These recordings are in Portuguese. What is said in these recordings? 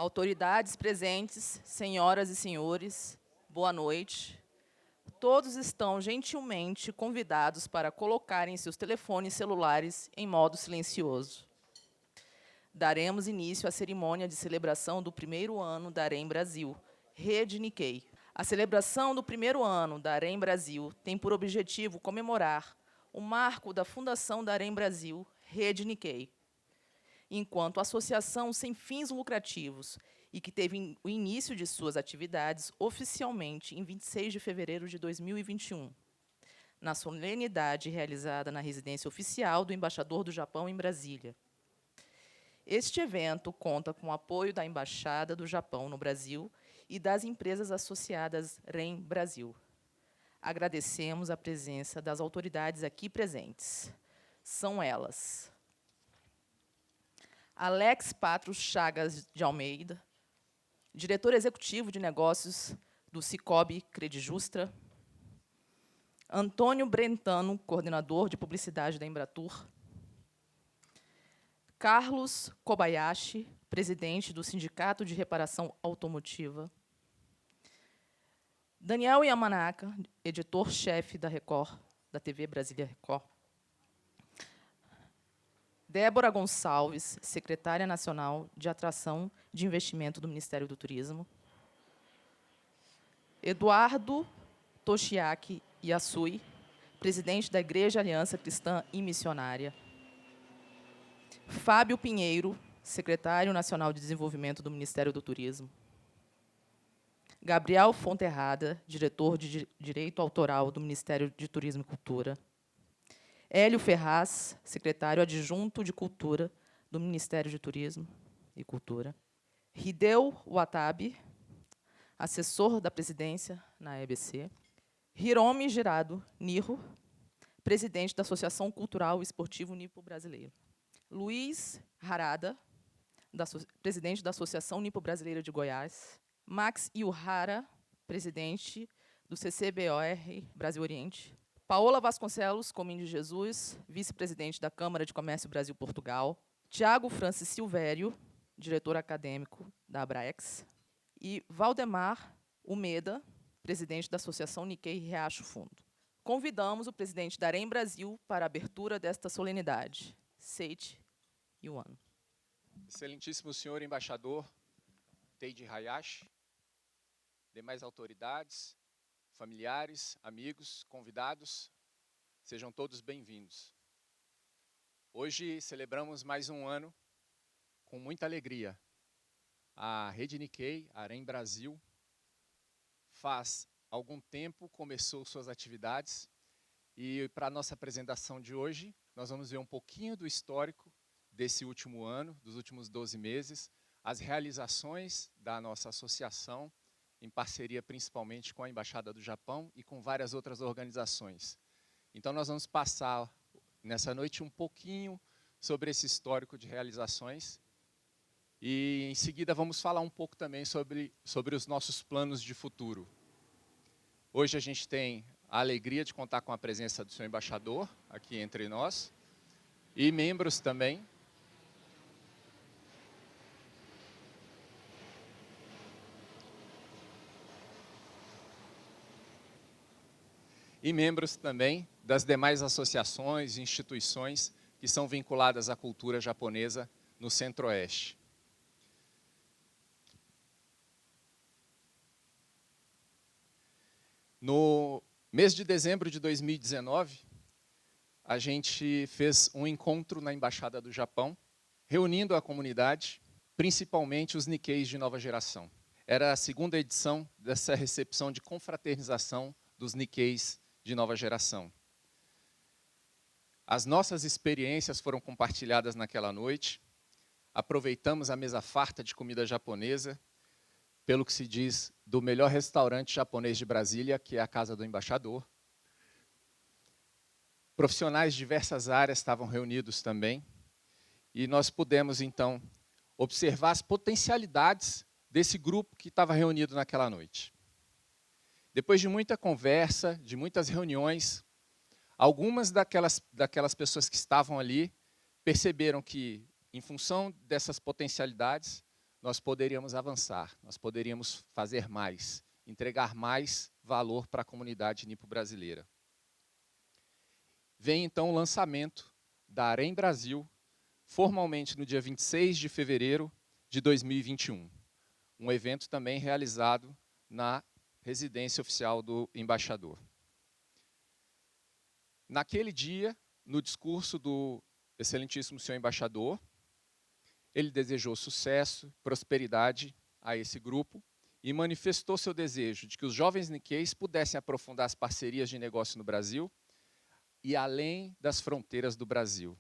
Autoridades presentes, senhoras e senhores, boa noite. Todos estão gentilmente convidados para colocarem seus telefones celulares em modo silencioso. Daremos início à cerimônia de celebração do primeiro ano da AREM Brasil, Rede Nikkei. A celebração do primeiro ano da AREM Brasil tem por objetivo comemorar o marco da fundação da AREM Brasil, Rede Nikkei, enquanto associação sem fins lucrativos e que teve o início de suas atividades oficialmente em 26 de fevereiro de 2021, na solenidade realizada na residência oficial do embaixador do Japão em Brasília. Este evento conta com o apoio da Embaixada do Japão no Brasil e das empresas associadas REM Brasil. Agradecemos a presença das autoridades aqui presentes. São elas: Alex Patros Chagas de Almeida, diretor executivo de negócios do Cicobi Credijustra; Antônio Brentano, coordenador de publicidade da Embratur; Carlos Kobayashi, presidente do Sindicato de Reparação Automotiva; Daniel Yamanaka, editor-chefe da Record, da TV Brasília Record; Débora Gonçalves, secretária nacional de Atração de Investimento do Ministério do Turismo; Eduardo Toshiaki Yasui, presidente da Igreja Aliança Cristã e Missionária; Fábio Pinheiro, secretário nacional de Desenvolvimento do Ministério do Turismo; Gabriel Fonterrada, diretor de Direito Autoral do Ministério de Turismo e Cultura; Hélio Ferraz, secretário adjunto de Cultura do Ministério de Turismo e Cultura; Hideo Watabe, assessor da presidência na EBC; Hiromi Girado Niro, presidente da Associação Cultural e Esportivo Nipo-Brasileiro; Luiz Harada, presidente da Associação Nipo-Brasileira de Goiás; Max Iuhara, presidente do CCBOR Brasil Oriente; Paola Vasconcelos Comim de Jesus, vice-presidente da Câmara de Comércio Brasil-Portugal; Tiago Francis Silvério, diretor acadêmico da Abraex; e Valdemar Umeda, presidente da Associação Nikkei Riacho Fundo. Convidamos o presidente da AREM Brasil para a abertura desta solenidade. Seiichi Yuan. Excelentíssimo senhor embaixador Teiji Hayashi, demais autoridades, familiares, amigos, convidados, sejam todos bem-vindos. Hoje celebramos mais um ano com muita alegria. A Rede Nikkei, a AREM Brasil, faz algum tempo começou suas atividades e para a nossa apresentação de hoje, nós vamos ver um pouquinho do histórico desse último ano, dos últimos 12 meses, as realizações da nossa associação, em parceria principalmente com a Embaixada do Japão e com várias outras organizações. Então nós vamos passar nessa noite um pouquinho sobre esse histórico de realizações e em seguida vamos falar um pouco também sobre os nossos planos de futuro. Hoje a gente tem a alegria de contar com a presença do senhor embaixador aqui entre nós e membros também das demais associações e instituições que são vinculadas à cultura japonesa no Centro-Oeste. No mês de dezembro de 2019, a gente fez um encontro na Embaixada do Japão, reunindo a comunidade, principalmente os Nikkeis de nova geração. Era a segunda edição dessa recepção de confraternização dos Nikkeis de nova geração. As nossas experiências foram compartilhadas naquela noite, aproveitamos a mesa farta de comida japonesa, pelo que se diz do melhor restaurante japonês de Brasília, que é a Casa do Embaixador. Profissionais de diversas áreas estavam reunidos também, e nós pudemos, então, observar as potencialidades desse grupo que estava reunido naquela noite. Depois de muita conversa, de muitas reuniões, algumas daquelas pessoas que estavam ali perceberam que, em função dessas potencialidades, nós poderíamos avançar, nós poderíamos fazer mais, entregar mais valor para a comunidade nipo-brasileira. Vem, então, o lançamento da Arém Brasil, formalmente no dia 26 de fevereiro de 2021. Um evento também realizado na residência oficial do embaixador. Naquele dia, no discurso do excelentíssimo senhor embaixador, ele desejou sucesso, prosperidade a esse grupo e manifestou seu desejo de que os jovens Nikkeis pudessem aprofundar as parcerias de negócio no Brasil e além das fronteiras do Brasil,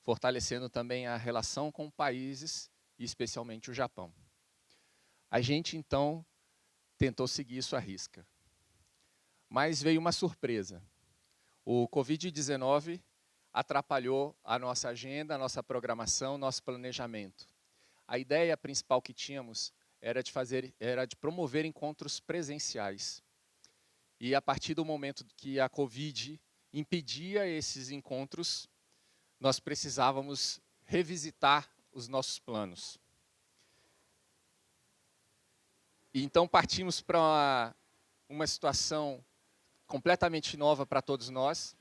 fortalecendo também a relação com países, e especialmente o Japão. A gente, então, tentou seguir isso à risca. Mas veio uma surpresa. O Covid-19 atrapalhou a nossa agenda, a nossa programação, nosso planejamento. A ideia principal que tínhamos era de promover encontros presenciais. E a partir do momento que a Covid impedia esses encontros, nós precisávamos revisitar os nossos planos. E então partimos para uma situação completamente nova para todos nós,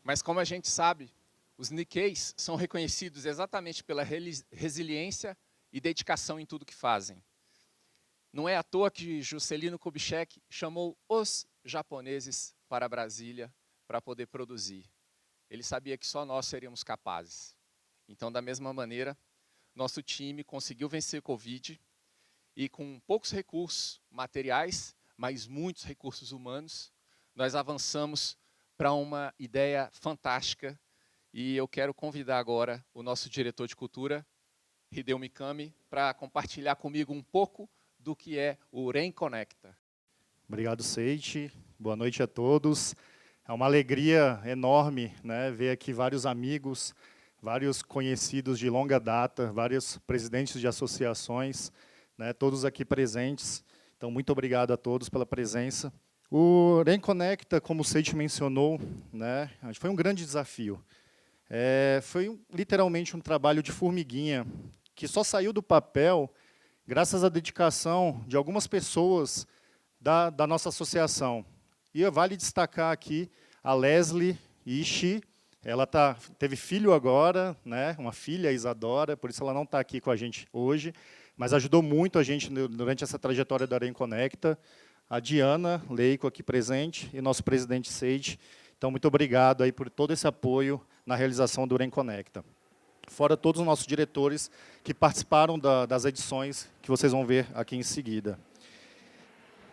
mas como a gente sabe, os Nikkeis são reconhecidos exatamente pela resiliência e dedicação em tudo que fazem. Não é à toa que Juscelino Kubitschek chamou os japoneses para Brasília para poder produzir. Ele sabia que só nós seríamos capazes. Então, da mesma maneira, nosso time conseguiu vencer o Covid e com poucos recursos materiais, mas muitos recursos humanos, nós avançamos para uma ideia fantástica e eu quero convidar agora o nosso diretor de cultura, Hideo Mikami, para compartilhar comigo um pouco do que é o REN Conecta. Obrigado, Seiichi. Boa noite a todos. É uma alegria enorme, né, ver aqui vários amigos, vários conhecidos de longa data, vários presidentes de associações, né, todos aqui presentes. Então, muito obrigado a todos pela presença. O REN Conecta, como o Seiichi mencionou, né, foi um grande desafio. Foi literalmente um trabalho de formiguinha, que só saiu do papel graças à dedicação de algumas pessoas da nossa associação. E vale destacar aqui a Leslie Ishii. Ela teve filho agora, né, uma filha, a Isadora, por isso ela não está aqui com a gente hoje, mas ajudou muito a gente durante essa trajetória da REN Conecta. A Diana Leico aqui presente e nosso presidente Seiichi. Então, muito obrigado aí por todo esse apoio na realização do REN Conecta. Fora todos os nossos diretores que participaram das edições que vocês vão ver aqui em seguida.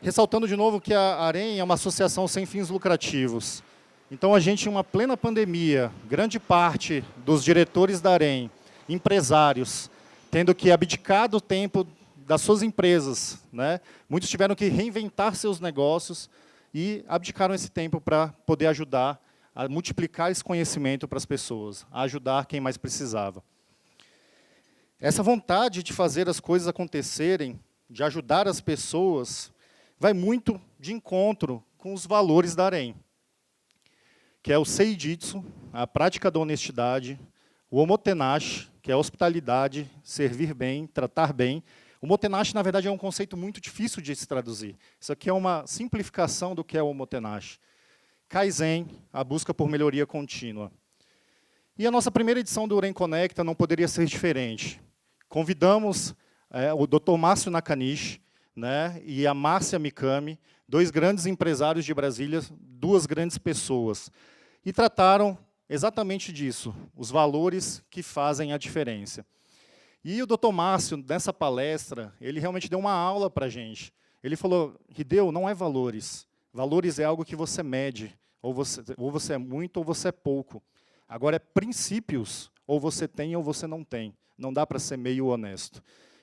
Ressaltando de novo que a AREN é uma associação sem fins lucrativos. Então, a gente, em uma plena pandemia, grande parte dos diretores da AREN, empresários, tendo que abdicar do tempo das suas empresas, né? Muitos tiveram que reinventar seus negócios e abdicaram esse tempo para poder ajudar a multiplicar esse conhecimento para as pessoas, a ajudar quem mais precisava. Essa vontade de fazer as coisas acontecerem, de ajudar as pessoas, vai muito de encontro com os valores da AREN, que é o Seijitsu, a prática da honestidade, o Omotenashi, que é a hospitalidade, servir bem, tratar bem. O Omotenashi, na verdade, é um conceito muito difícil de se traduzir. Isso aqui é uma simplificação do que é o Omotenashi. Kaizen, a busca por melhoria contínua. E a nossa primeira edição do REN Conecta não poderia ser diferente. Convidamos o Dr. Márcio Nakanishi, né, e a Márcia Mikami, dois grandes empresários de Brasília, duas grandes pessoas, e trataram exatamente disso, os valores que fazem a diferença. E o Dr. Márcio, nessa palestra, ele realmente deu uma aula para a gente. Ele falou, Hideo, não é valores. Valores é algo que você mede, ou você é muito ou você é pouco. Agora, é princípios, ou você tem ou você não tem. Não dá para ser meio honesto.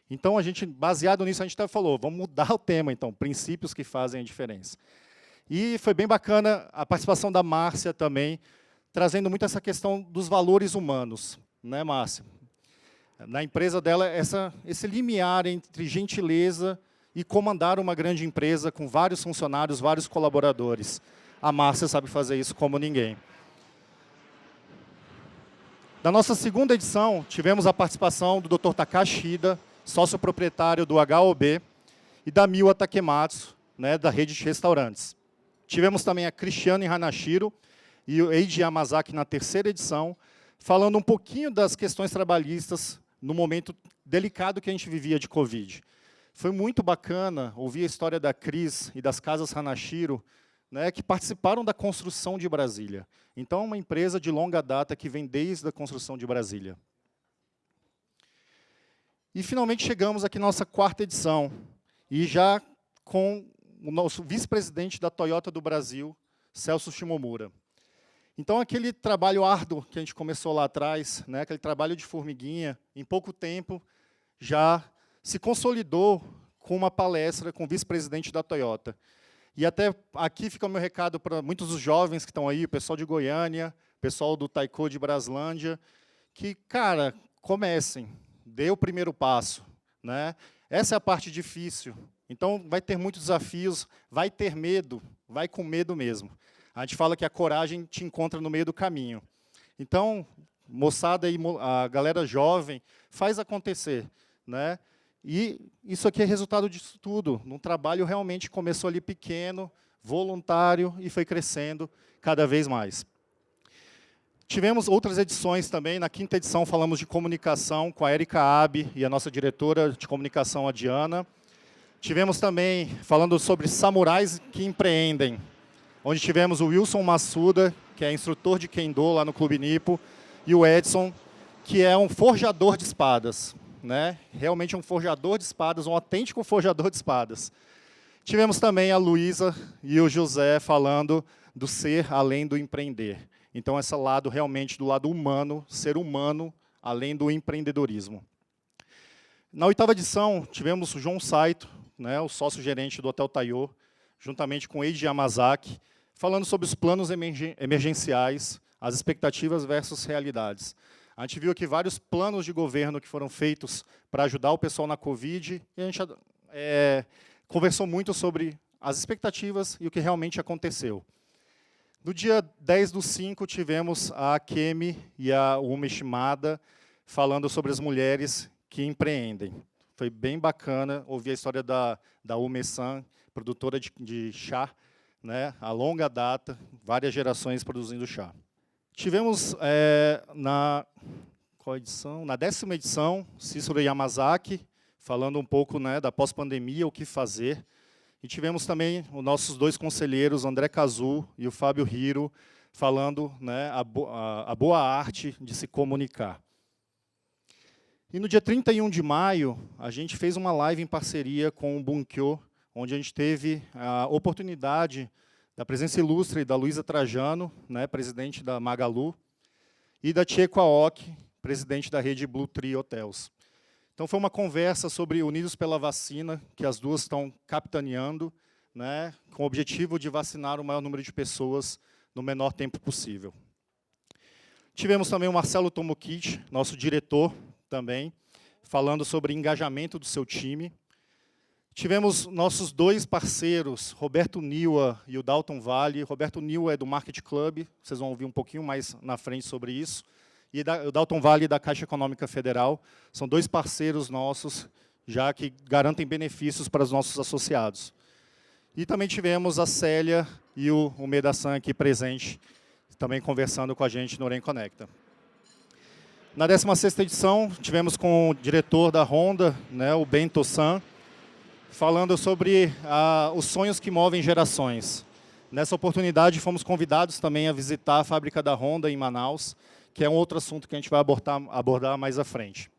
Então, a gente, baseado nisso, a gente até falou, vamos mudar o tema, então, princípios que fazem a diferença. E foi bem bacana a participação da Márcia também, trazendo muito essa questão dos valores humanos, né, Márcia? Na empresa dela, esse limiar entre gentileza e comandar uma grande empresa com vários funcionários, vários colaboradores. A Márcia sabe fazer isso como ninguém. Na nossa segunda edição, tivemos a participação do Dr. Takashi Ida, sócio proprietário do HOB, e da Miwa Takematsu, né, da rede de restaurantes. Tivemos também a Cristiane Hanashiro e o Eiji Yamazaki na terceira edição, falando um pouquinho das questões trabalhistas no momento delicado que a gente vivia de Covid. Foi muito bacana ouvir a história da Cris e das casas Hanashiro, né, que participaram da construção de Brasília. Então, é uma empresa de longa data que vem desde a construção de Brasília. E, finalmente, chegamos aqui na nossa quarta edição, e já com o nosso vice-presidente da Toyota do Brasil, Celso Shimomura. Então, aquele trabalho árduo que a gente começou lá atrás, né, aquele trabalho de formiguinha, em pouco tempo, já se consolidou com uma palestra com o vice-presidente da Toyota. E até aqui fica o meu recado para muitos dos jovens que estão aí, o pessoal de Goiânia, o pessoal do Taiko de Braslândia, que, cara, comecem, dê o primeiro passo, né? Essa é a parte difícil. Então, vai ter muitos desafios, vai ter medo, vai com medo mesmo. A gente fala que a coragem te encontra no meio do caminho. Então, moçada e a galera jovem, faz acontecer, né? E isso aqui é resultado disso tudo. Um trabalho realmente começou ali pequeno, voluntário, e foi crescendo cada vez mais. Tivemos outras edições também. Na quinta edição falamos de comunicação com a Erika Abe e a nossa diretora de comunicação, a Diana. Tivemos também falando sobre samurais que empreendem, onde tivemos o Wilson Massuda, que é instrutor de Kendo lá no Clube Nipo, e o Edson, que é um forjador de espadas, né? Realmente um forjador de espadas, um autêntico forjador de espadas. Tivemos também a Luísa e o José falando do ser além do empreender. Então, esse lado realmente do lado humano, ser humano, além do empreendedorismo. Na oitava edição, tivemos o João Saito, né, o sócio-gerente do Hotel Taiyo, juntamente com Eiji Yamazaki, falando sobre os planos emergenciais, as expectativas versus realidades. A gente viu aqui vários planos de governo que foram feitos para ajudar o pessoal na Covid, e a gente conversou muito sobre as expectativas e o que realmente aconteceu. No dia 10/5, tivemos a Akemi e a Ume Shimada falando sobre as mulheres que empreendem. Foi bem bacana ouvir a história da Ume-san, produtora de chá, né, a longa data, várias gerações produzindo chá. Tivemos qual edição? Na 10ª edição, Cícero Yamazaki, falando um pouco, né, da pós-pandemia, o que fazer. E tivemos também os nossos dois conselheiros, André Kazu e o Fábio Hiro, falando, né, a boa arte de se comunicar. E no dia 31 de maio, a gente fez uma live em parceria com o Bunkyo, onde a gente teve a oportunidade da presença ilustre da Luísa Trajano, né, presidente da Magalu, e da Chieko Aoki, presidente da rede Blue Tree Hotels. Então, foi uma conversa sobre Unidos pela Vacina, que as duas estão capitaneando, né, com o objetivo de vacinar o maior número de pessoas no menor tempo possível. Tivemos também o Marcelo Tomokichi, nosso diretor também, falando sobre engajamento do seu time. Tivemos nossos dois parceiros, Roberto Niwa e o Dalton Vale. Roberto Niwa é do Market Club, vocês vão ouvir um pouquinho mais na frente sobre isso. E o Dalton Vale da Caixa Econômica Federal. São dois parceiros nossos, já que garantem benefícios para os nossos associados. E também tivemos a Célia e o Meda-san aqui presente, também conversando com a gente no Oren Conecta. Na 16ª edição, tivemos com o diretor da Honda, né, o Bento-san, falando sobre os sonhos que movem gerações. Nessa oportunidade, fomos convidados também a visitar a fábrica da Honda em Manaus, que é um outro assunto que a gente vai abordar mais à frente.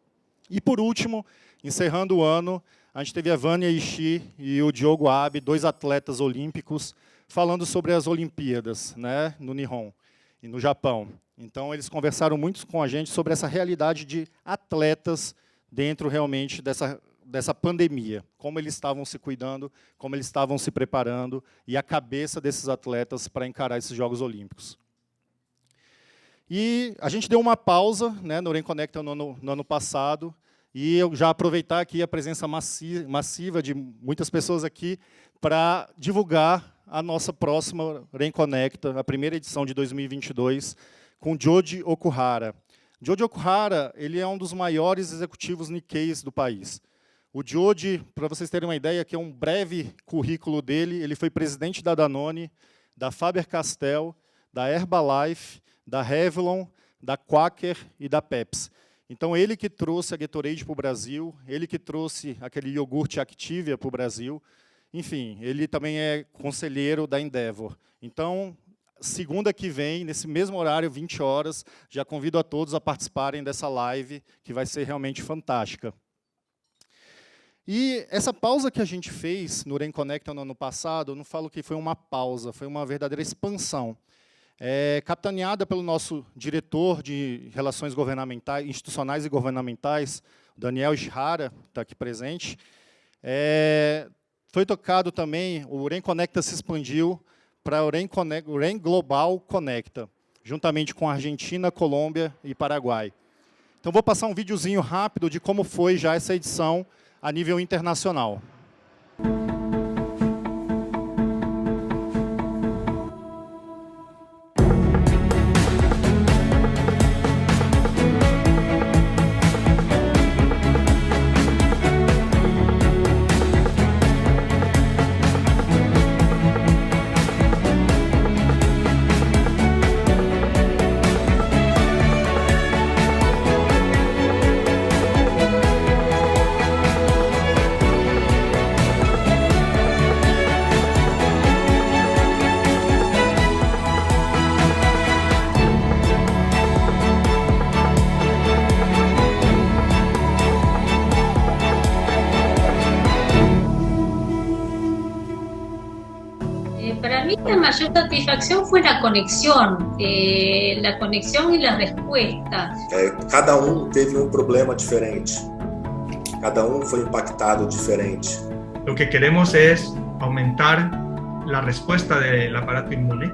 E, por último, encerrando o ano, a gente teve a Vânia Ishii e o Diogo Abe, dois atletas olímpicos, falando sobre as Olimpíadas, né, no Nihon e no Japão. Então, eles conversaram muito com a gente sobre essa realidade de atletas dentro, realmente, dessa pandemia, como eles estavam se cuidando, como eles estavam se preparando, e a cabeça desses atletas para encarar esses Jogos Olímpicos. E a gente deu uma pausa, né, no Oren Conecta no ano passado, e eu já aproveitar aqui a presença massiva de muitas pessoas aqui para divulgar a nossa próxima Oren Conecta, a primeira edição de 2022, com Joji Okuhara. Joji Okuhara, ele é um dos maiores executivos Nikkeis do país. O Joji, para vocês terem uma ideia, que é um breve currículo dele, ele foi presidente da Danone, da Faber-Castell, da Herbalife, da Revlon, da Quaker e da Pepsi. Então, ele que trouxe a Gatorade para o Brasil, ele que trouxe aquele iogurte Activia para o Brasil. Enfim, ele também é conselheiro da Endeavor. Então, segunda que vem, nesse mesmo horário, 20 horas, já convido a todos a participarem dessa live, que vai ser realmente fantástica. E essa pausa que a gente fez no Ren Conecta no ano passado, eu não falo que foi uma pausa, foi uma verdadeira expansão. Capitaneada pelo nosso diretor de Relações Governamentais, Institucionais e Governamentais, Daniel Ishihara, que está aqui presente. Foi tocado também, o Ren Conecta se expandiu para o Ren Global Conecta, juntamente com a Argentina, Colômbia e Paraguai. Então, vou passar um videozinho rápido de como foi já essa edição a nível internacional. Para mí la mayor satisfacción fue la conexión y la respuesta. Cada teve problema diferente, cada foi impactado diferente. Lo que queremos es aumentar la respuesta del aparato inmune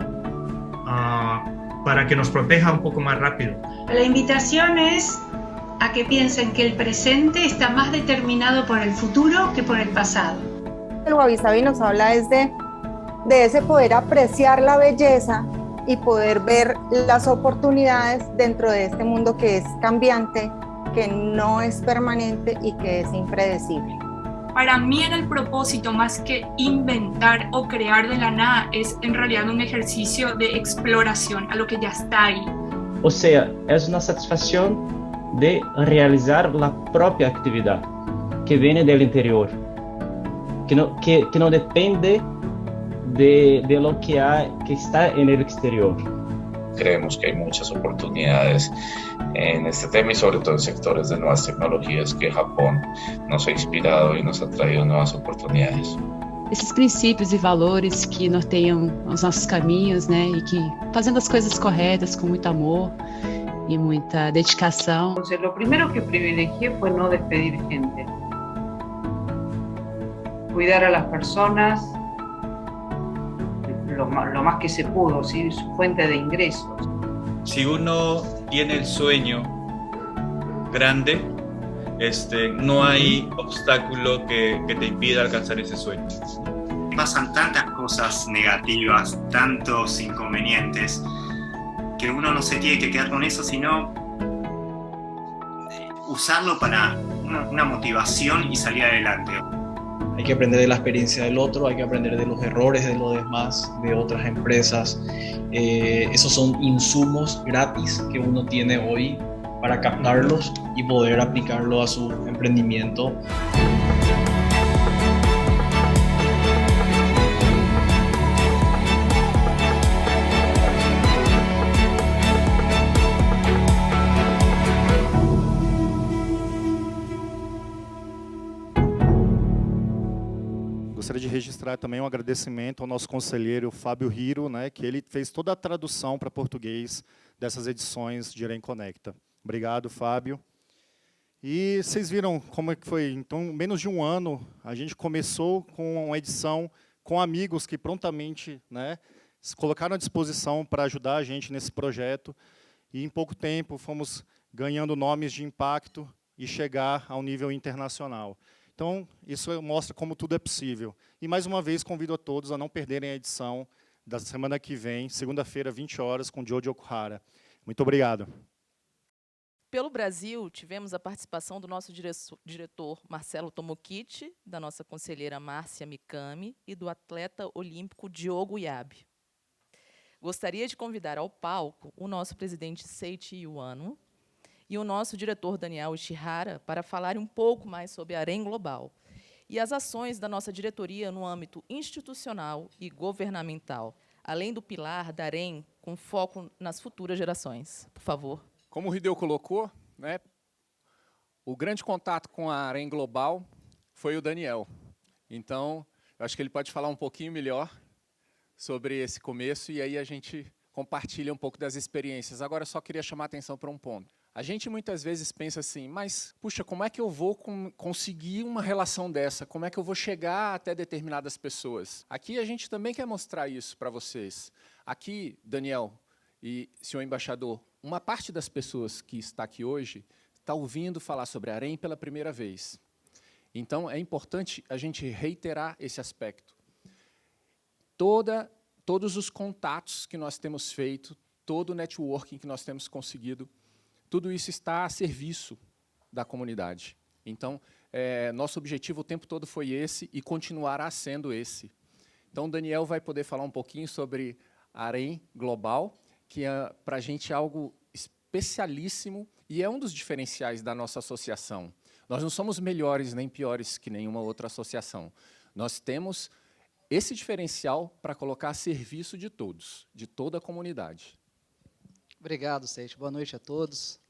para que nos proteja un poco más rápido. La invitación es a que piensen que el presente está más determinado por el futuro que por el pasado. El Wabi Sabi nos habla de ese poder apreciar la belleza y poder ver las oportunidades dentro de este mundo que es cambiante, que no es permanente y que es impredecible. Para mí el propósito, más que inventar o crear de la nada, es en realidad un ejercicio de exploración a lo que ya está ahí. O sea, es una satisfacción de realizar la propia actividad que viene del interior, que no depende de lo que está en el exterior. Creemos que hay muchas oportunidades en este tema y sobre todo en sectores de nuevas tecnologías que Japón nos ha inspirado y nos ha traído nuevas oportunidades. Esses princípios e valores que norteiam os nossos caminhos, né, e que fazendo as coisas corretas com muito amor e muita dedicação. Entonces, lo primero que privilegié fue no despedir gente, cuidar a las personas lo más que se pudo, ¿sí? Su fuente de ingresos. Si uno tiene el sueño grande, no hay obstáculo que te impida alcanzar ese sueño. Pasan tantas cosas negativas, tantos inconvenientes, que uno no se tiene que quedar con eso, sino usarlo para una motivación y salir adelante. Hay que aprender de la experiencia del otro, hay que aprender de los errores de los demás, de otras empresas. Esos son insumos gratis que uno tiene hoy para captarlos y poder aplicarlo a su emprendimiento. Gostaria de registrar também um agradecimento ao nosso conselheiro Fábio Hiro, né, que ele fez toda a tradução para português dessas edições de Ren Conecta. Obrigado, Fábio. E vocês viram como é que foi? Então, em menos de um ano, a gente começou com uma edição com amigos que prontamente, né, se colocaram à disposição para ajudar a gente nesse projeto. E em pouco tempo fomos ganhando nomes de impacto e chegar ao nível internacional. Então, isso mostra como tudo é possível. E, mais uma vez, convido a todos a não perderem a edição da semana que vem, segunda-feira, 20 horas, com Joji Okuhara. Muito obrigado. pelo Brasil, tivemos a participação do nosso diretor Marcelo Tomokichi, da nossa conselheira Márcia Mikami e do atleta olímpico Diogo Yabe. Gostaria de convidar ao palco o nosso presidente Seiichi Iwano e o nosso diretor Daniel Ishihara para falar um pouco mais sobre a AREN Global e as ações da nossa diretoria no âmbito institucional e governamental, além do pilar da AREN com foco nas futuras gerações. Por favor. Como o Hideo colocou, né, o grande contato com a AREN Global foi o Daniel. Então, eu acho que ele pode falar um pouquinho melhor sobre esse começo e aí a gente compartilha um pouco das experiências. Agora, eu só queria chamar a atenção para um ponto. A gente muitas vezes pensa assim, mas, puxa, como é que eu vou conseguir uma relação dessa? Como é que eu vou chegar até determinadas pessoas? Aqui a gente também quer mostrar isso para vocês. Aqui, Daniel e senhor embaixador, uma parte das pessoas que está aqui hoje está ouvindo falar sobre a AREN pela primeira vez. Então, é importante a gente reiterar esse aspecto. Todos os contatos que nós temos feito, todo o networking que nós temos conseguido, tudo isso está a serviço da comunidade. Então, nosso objetivo o tempo todo foi esse e continuará sendo esse. Então, o Daniel vai poder falar um pouquinho sobre a AREN Global, que é, para a gente, algo especialíssimo e é um dos diferenciais da nossa associação. Nós não somos melhores nem piores que nenhuma outra associação. Nós temos esse diferencial para colocar a serviço de todos, de toda a comunidade. Obrigado, Seiichi. Boa noite a todos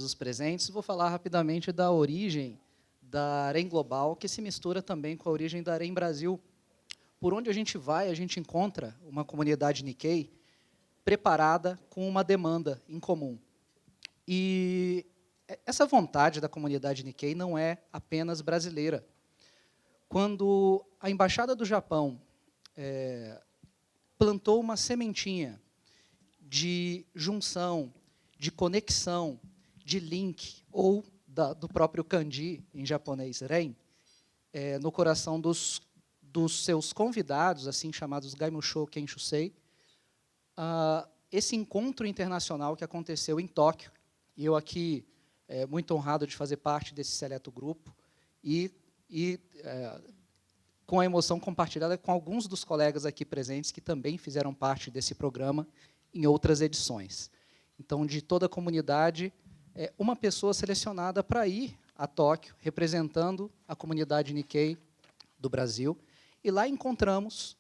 os presentes. Vou falar rapidamente da origem da AREN Global, que se mistura também com a origem da AREN Brasil. Por onde a gente vai, a gente encontra uma comunidade Nikkei preparada com uma demanda em comum. E essa vontade da comunidade Nikkei não é apenas brasileira. Quando a Embaixada do Japão plantou uma sementinha de junção, de conexão, de link, ou do próprio kanji, em japonês, ren, no coração dos seus convidados, assim chamados Gaimusho Kenshusei, esse encontro internacional que aconteceu em Tóquio, e eu aqui, muito honrado de fazer parte desse seleto grupo, e com a emoção compartilhada com alguns dos colegas aqui presentes que também fizeram parte desse programa em outras edições. Então, de toda a comunidade, uma pessoa selecionada para ir a Tóquio, representando a comunidade Nikkei do Brasil, e lá encontramos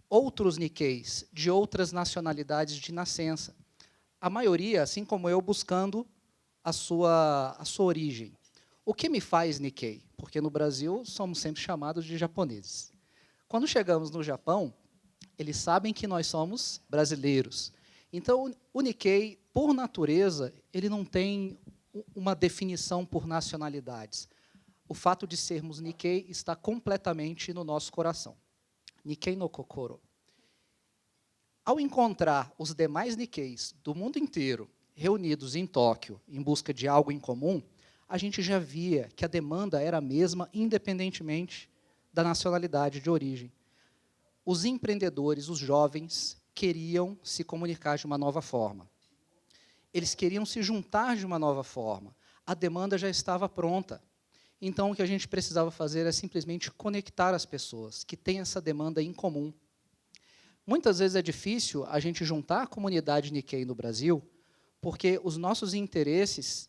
outros Nikkeis de outras nacionalidades de nascença. A maioria, assim como eu, buscando a sua origem. O que me faz Nikkei? Porque no Brasil somos sempre chamados de japoneses. Quando chegamos no Japão, eles sabem que nós somos brasileiros. Então, o Nikkei, por natureza, ele não tem uma definição por nacionalidades. O fato de sermos Nikkei está completamente no nosso coração. Nikkei no Kokoro. Ao encontrar os demais Nikkeis do mundo inteiro reunidos em Tóquio em busca de algo em comum, a gente já via que a demanda era a mesma, independentemente da nacionalidade de origem. Os empreendedores, os jovens, queriam se comunicar de uma nova forma. Eles queriam se juntar de uma nova forma. A demanda já estava pronta. Então, o que a gente precisava fazer é simplesmente conectar as pessoas que têm essa demanda em comum. Muitas vezes é difícil a gente juntar a comunidade Nikkei no Brasil, porque os nossos interesses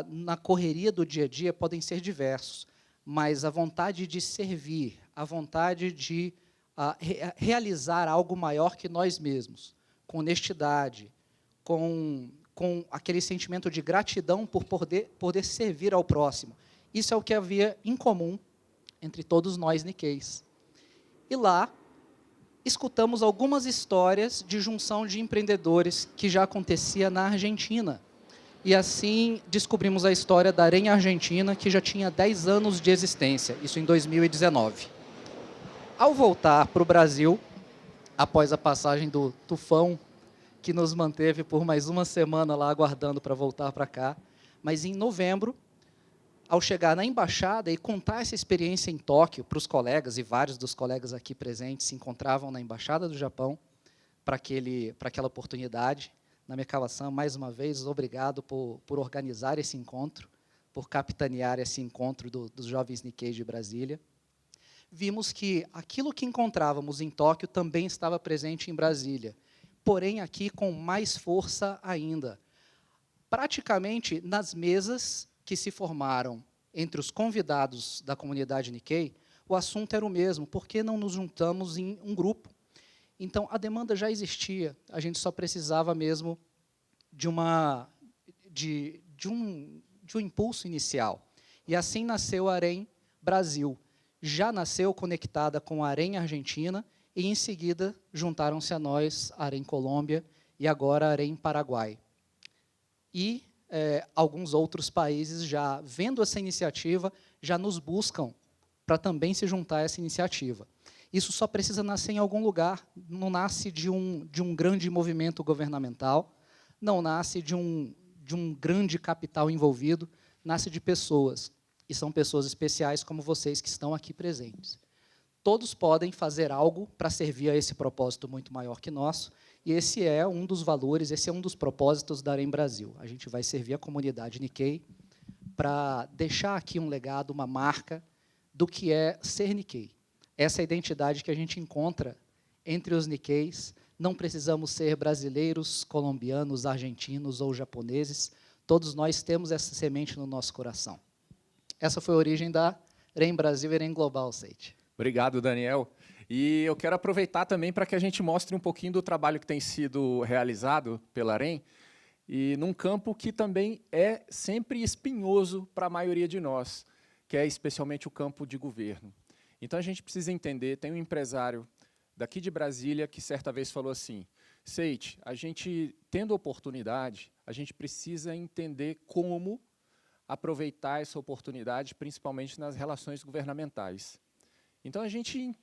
na correria do dia a dia podem ser diversos, mas a vontade de servir, a vontade de realizar algo maior que nós mesmos, com honestidade, com aquele sentimento de gratidão por poder servir ao próximo. Isso é o que havia em comum entre todos nós Nikkeis. E lá, escutamos algumas histórias de junção de empreendedores que já acontecia na Argentina. E assim descobrimos a história da AREN Argentina, que já tinha 10 anos de existência, isso em 2019. Ao voltar para o Brasil, após a passagem do tufão, que nos manteve por mais uma semana lá aguardando para voltar para cá, mas em novembro, ao chegar na embaixada e contar essa experiência em Tóquio para os colegas, e vários dos colegas aqui presentes se encontravam na Embaixada do Japão para aquela oportunidade, Namekawa-san, mais uma vez, obrigado por organizar esse encontro, por capitanear esse encontro dos jovens Nikkei de Brasília. Vimos que aquilo que encontrávamos em Tóquio também estava presente em Brasília, porém aqui com mais força ainda. Praticamente nas mesas que se formaram entre os convidados da comunidade Nikkei, o assunto era o mesmo: por que não nos juntamos em um grupo? Então, a demanda já existia, a gente só precisava mesmo de um impulso inicial. E assim nasceu a AREM Brasil. Já nasceu conectada com a AREM Argentina e, em seguida, juntaram-se a nós a AREM Colômbia e agora a AREM Paraguai. E alguns outros países, já vendo essa iniciativa, já nos buscam para também se juntar a essa iniciativa. Isso só precisa nascer em algum lugar, não nasce de um grande movimento governamental, não nasce de um grande capital envolvido, nasce de pessoas, e são pessoas especiais como vocês que estão aqui presentes. Todos podem fazer algo para servir a esse propósito muito maior que nosso, e esse é um dos valores, esse é um dos propósitos da AREM Brasil. A gente vai servir a comunidade Nikkei para deixar aqui um legado, uma marca do que é ser Nikkei. Essa é a identidade que a gente encontra entre os Nikkeis. Não precisamos ser brasileiros, colombianos, argentinos ou japoneses. Todos nós temos essa semente no nosso coração. Essa foi a origem da AREM Brasil e AREM Global, Seiichi. Obrigado, Daniel. E eu quero aproveitar também para que a gente mostre um pouquinho do trabalho que tem sido realizado pela AREM, e num campo que também é sempre espinhoso para a maioria de nós, que é especialmente o campo de governo. Então, a gente precisa entender, tem um empresário daqui de Brasília que certa vez falou assim: Seiichi, a gente, tendo oportunidade, a gente precisa entender como aproveitar essa oportunidade, principalmente nas relações governamentais. Então, a gente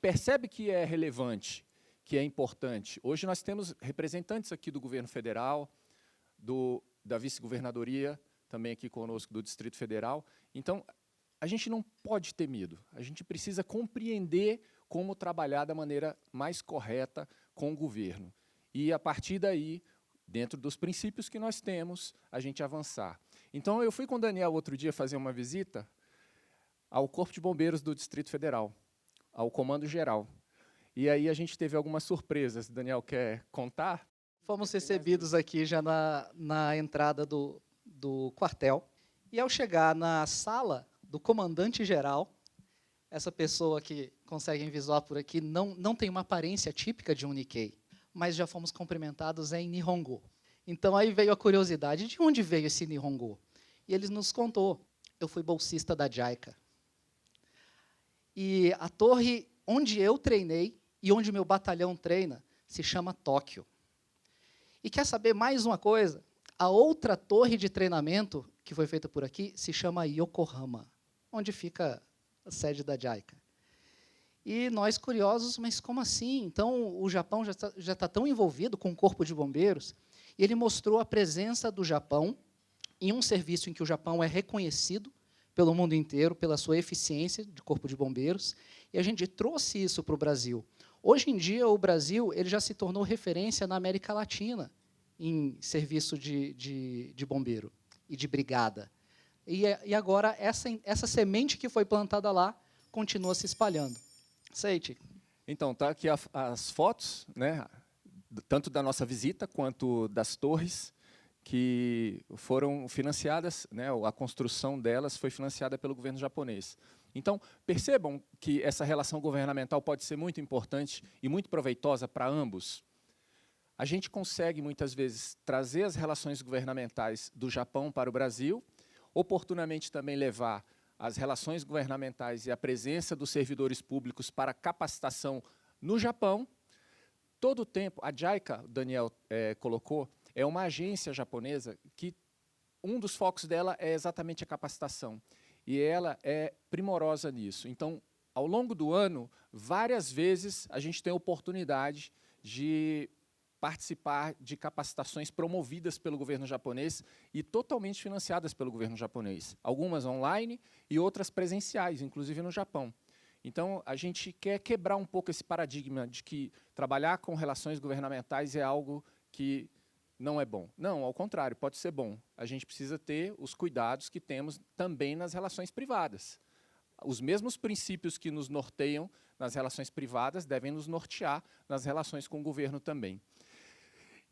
percebe que é relevante, que é importante. Hoje nós temos representantes aqui do governo federal, da vice-governadoria, também aqui conosco do Distrito Federal. Então, a gente não pode ter medo, a gente precisa compreender como trabalhar da maneira mais correta com o governo. E, a partir daí, dentro dos princípios que nós temos, a gente avançar. Então, eu fui com o Daniel outro dia fazer uma visita ao Corpo de Bombeiros do Distrito Federal, ao Comando Geral. E aí a gente teve algumas surpresas. Daniel, quer contar? Fomos recebidos aqui já na entrada do quartel. E, ao chegar na sala do comandante-geral, essa pessoa que conseguem visualizar por aqui não tem uma aparência típica de um Nikkei, mas já fomos cumprimentados em Nihongo. Então, aí veio a curiosidade, de onde veio esse Nihongo? E ele nos contou: eu fui bolsista da JICA. E a torre onde eu treinei e onde meu batalhão treina se chama Tóquio. E quer saber mais uma coisa? A outra torre de treinamento que foi feita por aqui se chama Yokohama, onde fica a sede da JICA. E nós, curiosos, mas como assim? Então, o Japão já está tão envolvido com o Corpo de Bombeiros, e ele mostrou a presença do Japão em um serviço em que o Japão é reconhecido pelo mundo inteiro, pela sua eficiência de Corpo de Bombeiros, e a gente trouxe isso para o Brasil. Hoje em dia, o Brasil ele já se tornou referência na América Latina em serviço de bombeiro e de brigada. E agora, essa semente que foi plantada lá continua se espalhando. Seiichi. Então, tá aqui as fotos, né, tanto da nossa visita quanto das torres, que foram financiadas, né, a construção delas foi financiada pelo governo japonês. Então, percebam que essa relação governamental pode ser muito importante e muito proveitosa para ambos. A gente consegue, muitas vezes, trazer as relações governamentais do Japão para o Brasil, oportunamente também levar as relações governamentais e a presença dos servidores públicos para capacitação no Japão. Todo o tempo, a JICA, o Daniel colocou, é uma agência japonesa que um dos focos dela é exatamente a capacitação. E ela é primorosa nisso. Então, ao longo do ano, várias vezes a gente tem a oportunidade de participar de capacitações promovidas pelo governo japonês e totalmente financiadas pelo governo japonês. Algumas online e outras presenciais, inclusive no Japão. Então, a gente quer quebrar um pouco esse paradigma de que trabalhar com relações governamentais é algo que não é bom. Não, ao contrário, pode ser bom. A gente precisa ter os cuidados que temos também nas relações privadas. Os mesmos princípios que nos norteiam nas relações privadas devem nos nortear nas relações com o governo também.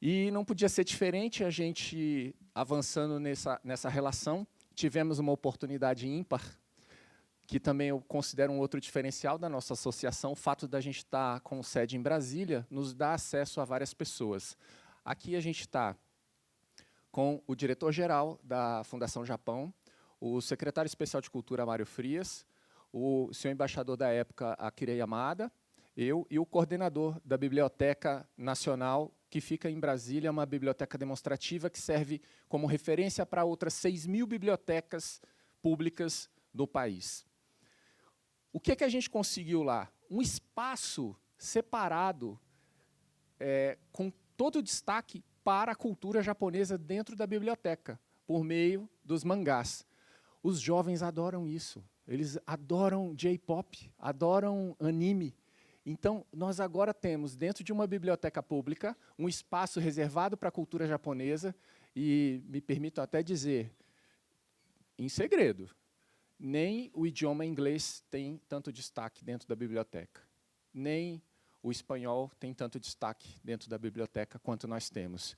E não podia ser diferente, a gente avançando nessa relação, tivemos uma oportunidade ímpar, que também eu considero um outro diferencial da nossa associação. O fato da gente estar com sede em Brasília nos dá acesso a várias pessoas. Aqui a gente está com o diretor-geral da Fundação Japão, o secretário especial de Cultura, Mário Frias, o senhor embaixador da época, Akira Yamada, eu e o coordenador da Biblioteca Nacional, que fica em Brasília, uma biblioteca demonstrativa que serve como referência para outras 6.000 bibliotecas públicas do país. O que a gente conseguiu lá? Um espaço separado, com todo o destaque para a cultura japonesa dentro da biblioteca, por meio dos mangás. Os jovens adoram isso. Eles adoram J-pop, adoram anime. Então, nós agora temos, dentro de uma biblioteca pública, um espaço reservado para a cultura japonesa, e me permito até dizer, em segredo, nem o idioma inglês tem tanto destaque dentro da biblioteca, nem o espanhol tem tanto destaque dentro da biblioteca quanto nós temos.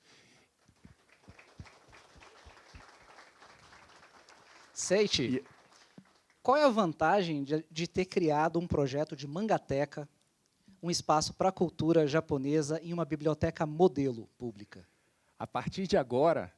Seiichi, qual é a vantagem de ter criado um projeto de mangateca, um espaço para a cultura japonesa em uma biblioteca modelo pública? A partir de agora,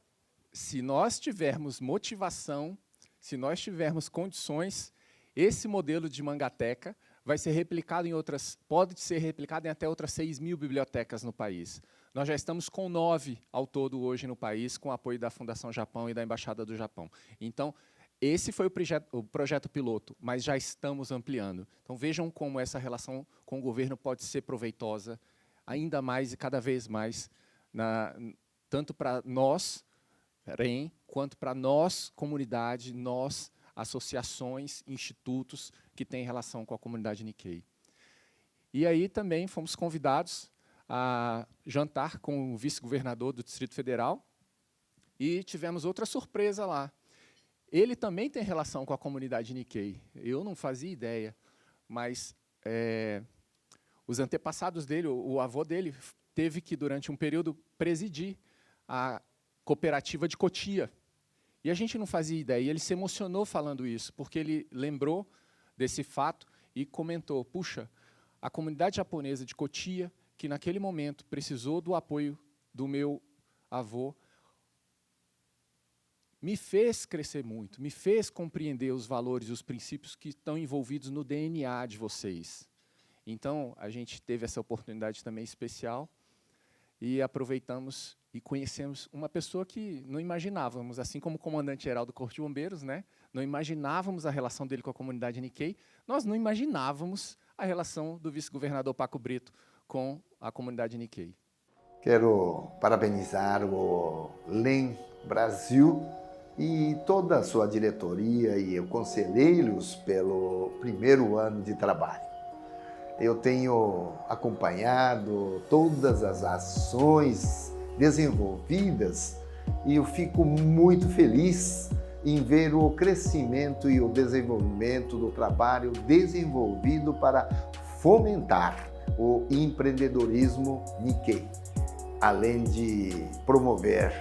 se nós tivermos motivação, se nós tivermos condições, esse modelo de mangateca vai ser replicado em outras, pode ser replicado em até outras 6.000 bibliotecas no país. Nós já estamos com 9 ao todo hoje no país, com apoio da Fundação Japão e da Embaixada do Japão. Então, esse foi o projeto piloto, mas já estamos ampliando. Então, vejam como essa relação com o governo pode ser proveitosa, ainda mais e cada vez mais, tanto para nós, REM, quanto para nós, comunidade, nós, associações, institutos que têm relação com a comunidade Nikkei. E aí também fomos convidados a jantar com o vice-governador do Distrito Federal e tivemos outra surpresa lá. Ele também tem relação com a comunidade Nikkei. Eu não fazia ideia, mas os antepassados dele, o avô dele, teve que, durante um período, presidir a cooperativa de Cotia. E a gente não fazia ideia. E ele se emocionou falando isso, porque ele lembrou desse fato e comentou, puxa, a comunidade japonesa de Cotia, que naquele momento precisou do apoio do meu avô, me fez crescer muito, me fez compreender os valores e os princípios que estão envolvidos no DNA de vocês. Então, a gente teve essa oportunidade também especial e aproveitamos e conhecemos uma pessoa que não imaginávamos, assim como o comandante-geral do Corpo de Bombeiros, né? Não imaginávamos a relação dele com a comunidade Nikkei, nós não imaginávamos a relação do vice-governador Paco Brito com a comunidade Nikkei. Quero parabenizar o LEM Brasil e toda a sua diretoria e os conselheiros pelo primeiro ano de trabalho. Eu tenho acompanhado todas as ações desenvolvidas e eu fico muito feliz em ver o crescimento e o desenvolvimento do trabalho desenvolvido para fomentar o empreendedorismo Nikkei, além de promover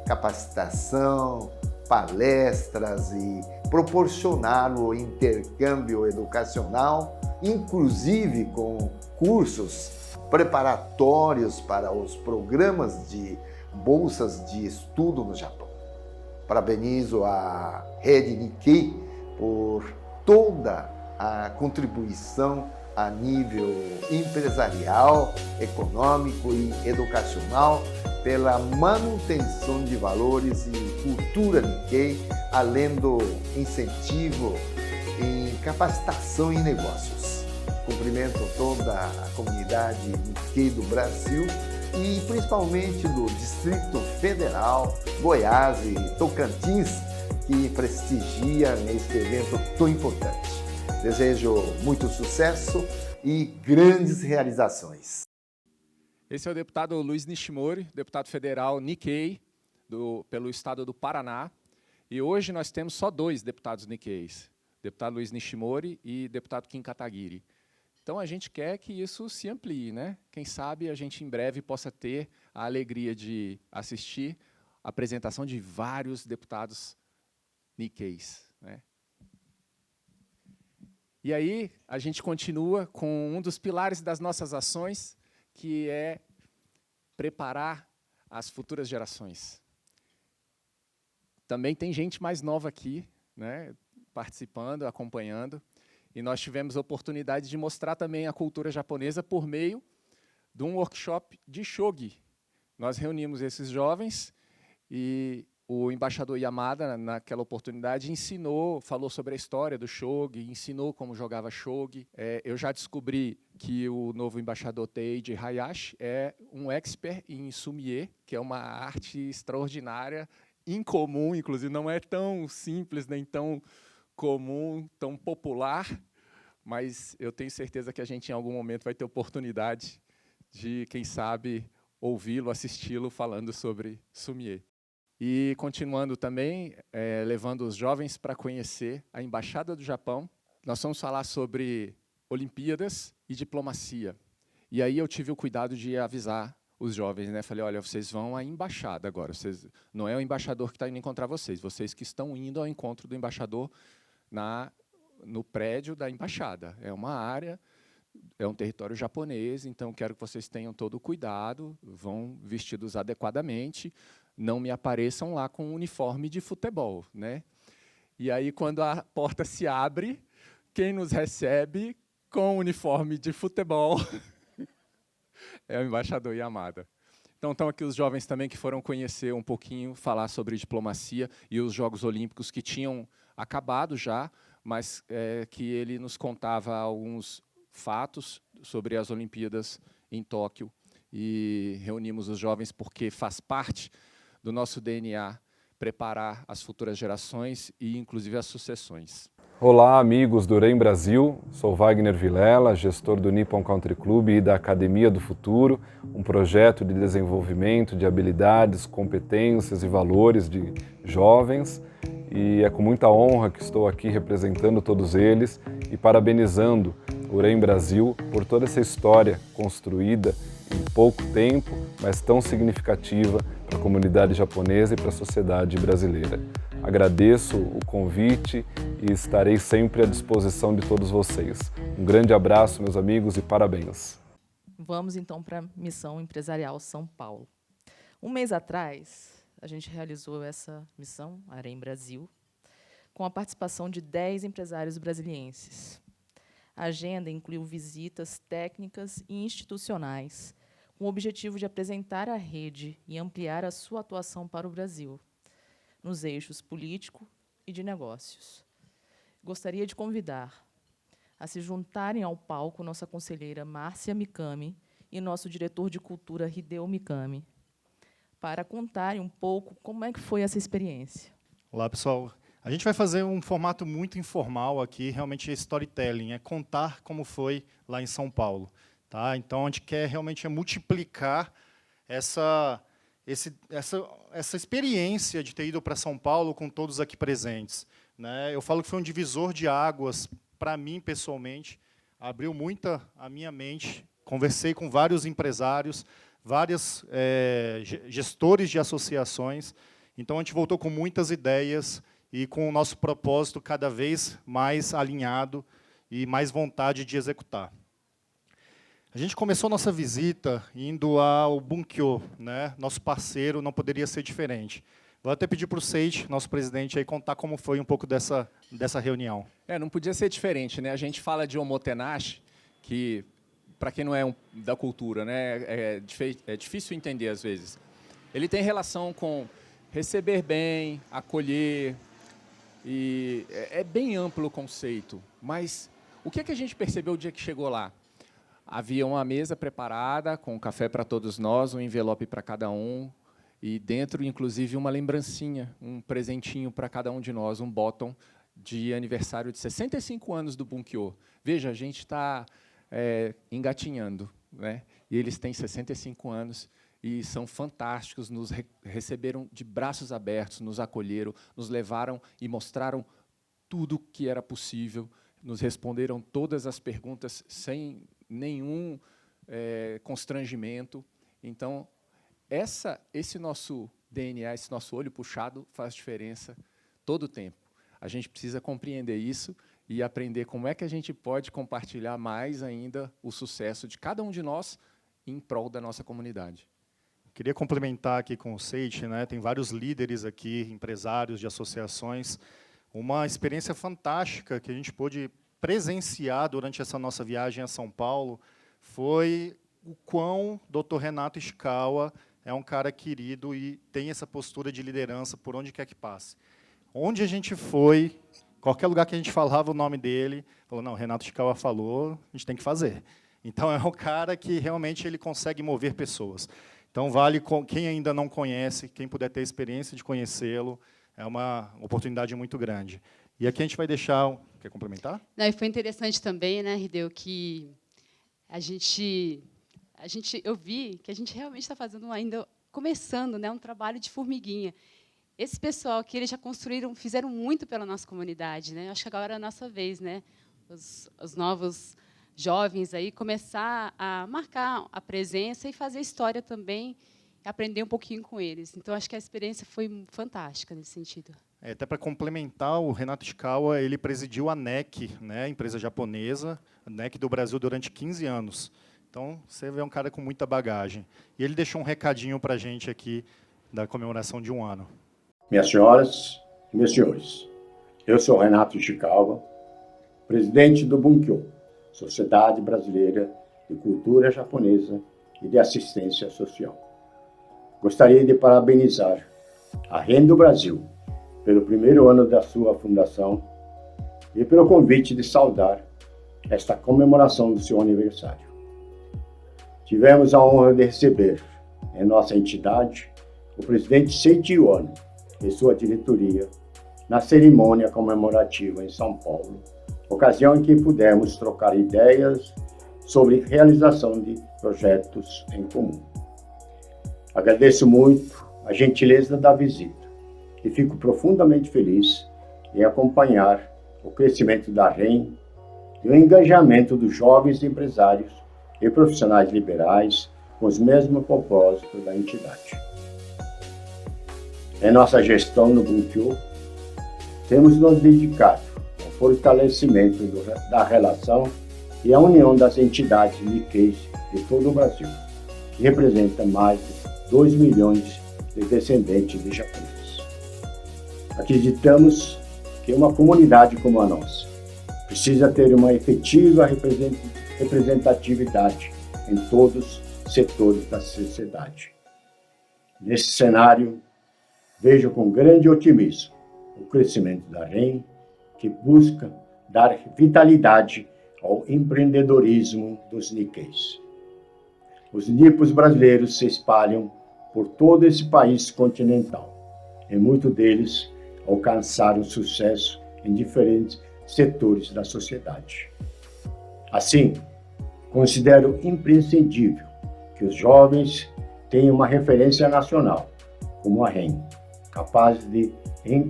capacitação, palestras e proporcionar o intercâmbio educacional, inclusive com cursos preparatórios para os programas de bolsas de estudo no Japão. Parabenizo a Rede Nikkei por toda a contribuição a nível empresarial, econômico e educacional pela manutenção de valores e cultura Nikkei, além do incentivo em capacitação em negócios. Cumprimento toda a comunidade Nikkei do Brasil e principalmente do Distrito Federal, Goiás e Tocantins, que prestigia este evento tão importante. Desejo muito sucesso e grandes realizações. Esse é o deputado Luiz Nishimori, deputado federal Nikkei, pelo estado do Paraná. E hoje nós temos só 2 deputados Nikkeis, deputado Luiz Nishimori e deputado Kim Kataguiri. Então, a gente quer que isso se amplie, né? Quem sabe a gente, em breve, possa ter a alegria de assistir a apresentação de vários deputados Nikkeis, né? E aí, a gente continua com um dos pilares das nossas ações, que é preparar as futuras gerações. Também tem gente mais nova aqui, né, participando, acompanhando, e nós tivemos a oportunidade de mostrar também a cultura japonesa por meio de um workshop de shogi. Nós reunimos esses jovens e o embaixador Yamada, naquela oportunidade, falou sobre a história do shogi, ensinou como jogava shogi. Eu já descobri que o novo embaixador Teiji Hayashi é um expert em sumie, que é uma arte extraordinária, incomum, inclusive não é tão simples, nem tão comum, tão popular, mas eu tenho certeza que a gente, em algum momento, vai ter oportunidade de, quem sabe, ouvi-lo, assisti-lo falando sobre sumie. E, continuando também, levando os jovens para conhecer a Embaixada do Japão, nós vamos falar sobre Olimpíadas e diplomacia. E aí eu tive o cuidado de avisar os jovens, né? Falei, olha, vocês vão à embaixada agora, não é o embaixador que está indo encontrar vocês que estão indo ao encontro do embaixador no prédio da embaixada. É uma área, é um território japonês, então quero que vocês tenham todo o cuidado, vão vestidos adequadamente, não me apareçam lá com um uniforme de futebol, né? E aí, quando a porta se abre, quem nos recebe com o uniforme de futebol é o embaixador Yamada. Então, estão aqui os jovens também que foram conhecer um pouquinho, falar sobre diplomacia e os Jogos Olímpicos que tinham acabado já, mas que ele nos contava alguns fatos sobre as Olimpíadas em Tóquio. E reunimos os jovens porque faz parte do nosso DNA preparar as futuras gerações e, inclusive, as sucessões. Olá, amigos do REM Brasil. Sou Wagner Vilela, gestor do Nippon Country Club e da Academia do Futuro, um projeto de desenvolvimento de habilidades, competências e valores de jovens. E é com muita honra que estou aqui representando todos eles e parabenizando o REM Brasil por toda essa história construída em pouco tempo, mas tão significativa para a comunidade japonesa e para a sociedade brasileira. Agradeço o convite e estarei sempre à disposição de todos vocês. Um grande abraço, meus amigos, e parabéns. Vamos, então, para a Missão Empresarial São Paulo. Um mês atrás, a gente realizou essa missão, a REM Brasil, com a participação de 10 empresários brasilienses. A agenda incluiu visitas técnicas e institucionais, com o objetivo de apresentar a rede e ampliar a sua atuação para o Brasil, nos eixos político e de negócios. Gostaria de convidar a se juntarem ao palco nossa conselheira Márcia Mikami e nosso diretor de cultura Hideo Mikami, para contarem um pouco como é que foi essa experiência. Olá, pessoal. A gente vai fazer um formato muito informal aqui, realmente é storytelling, é contar como foi lá em São Paulo. Tá? Então, a gente quer realmente multiplicar essa experiência de ter ido para São Paulo com todos aqui presentes, né? Eu falo que foi um divisor de águas, para mim, pessoalmente, abriu muito a minha mente, conversei com vários empresários, vários gestores de associações, então a gente voltou com muitas ideias e com o nosso propósito cada vez mais alinhado e mais vontade de executar. A gente começou nossa visita indo ao Bunkyo, né? Nosso parceiro, não poderia ser diferente. Vou até pedir para o Seiichi, nosso presidente, aí, contar como foi um pouco dessa reunião. Não podia ser diferente, né? A gente fala de omotenashi, que, para quem não é da cultura, né, é difícil entender às vezes. Ele tem relação com receber bem, acolher, e é bem amplo o conceito. Mas o que a gente percebeu o dia que chegou lá? Havia uma mesa preparada, com café para todos nós, um envelope para cada um, e dentro, inclusive, uma lembrancinha, um presentinho para cada um de nós, um bottom de aniversário de 65 anos do Bunkyo. Veja, a gente está engatinhando, né? E eles têm 65 anos e são fantásticos, nos receberam de braços abertos, nos acolheram, nos levaram e mostraram tudo o que era possível, nos responderam todas as perguntas sem nenhum constrangimento. Então, esse nosso DNA, esse nosso olho puxado faz diferença todo o tempo. A gente precisa compreender isso e aprender como é que a gente pode compartilhar mais ainda o sucesso de cada um de nós em prol da nossa comunidade. Queria complementar aqui com o Seiji, né? Tem vários líderes aqui, empresários de associações. Uma experiência fantástica que a gente pôde presenciar durante essa nossa viagem a São Paulo foi o quão Dr. Renato Ishikawa é um cara querido e tem essa postura de liderança por onde quer que passe. Onde a gente foi, qualquer lugar que a gente falava o nome dele, falou, não, Renato Ishikawa falou, a gente tem que fazer. Então, é um cara que realmente ele consegue mover pessoas. Então, vale quem ainda não conhece, quem puder ter a experiência de conhecê-lo, é uma oportunidade muito grande. E aqui a gente vai deixar... Quer complementar? Não, e foi interessante também, né, Hideo, que eu vi que a gente realmente está fazendo ainda, começando, né, um trabalho de formiguinha. Esse pessoal aqui, eles já fizeram muito pela nossa comunidade, né? Acho que agora é a nossa vez, né? Os novos jovens aí começar a marcar a presença e fazer história também, aprender um pouquinho com eles. Então, acho que a experiência foi fantástica nesse sentido. Até para complementar, o Renato Ishikawa, ele presidiu a NEC, né, a empresa japonesa, a NEC do Brasil durante 15 anos. Então, você vê um cara com muita bagagem. E ele deixou um recadinho para a gente aqui da comemoração de 1 ano. Minhas senhoras e meus senhores, eu sou Renato Ishikawa, presidente do Bunkyo, Sociedade Brasileira de Cultura Japonesa e de Assistência Social. Gostaria de parabenizar a REN do Brasil pelo 1º ano da sua fundação e pelo convite de saudar esta comemoração do seu aniversário. Tivemos a honra de receber em nossa entidade o presidente Seiji Wano e sua diretoria na cerimônia comemorativa em São Paulo, ocasião em que pudemos trocar ideias sobre realização de projetos em comum. Agradeço muito a gentileza da visita e fico profundamente feliz em acompanhar o crescimento da REN e o engajamento dos jovens empresários e profissionais liberais com os mesmos propósitos da entidade. Em nossa gestão no Bunkyo, temos nos dedicado ao fortalecimento da relação e à união das entidades Nikkeis de todo o Brasil, que representa mais de 2 milhões de descendentes de japoneses. Acreditamos que uma comunidade como a nossa precisa ter uma efetiva representatividade em todos os setores da sociedade. Nesse cenário, vejo com grande otimismo o crescimento da REN, que busca dar vitalidade ao empreendedorismo dos Nikkeis. Os nippos brasileiros se espalham por todo esse país continental, e muitos deles alcançaram sucesso em diferentes setores da sociedade. Assim, considero imprescindível que os jovens tenham uma referência nacional, como a REN, capaz de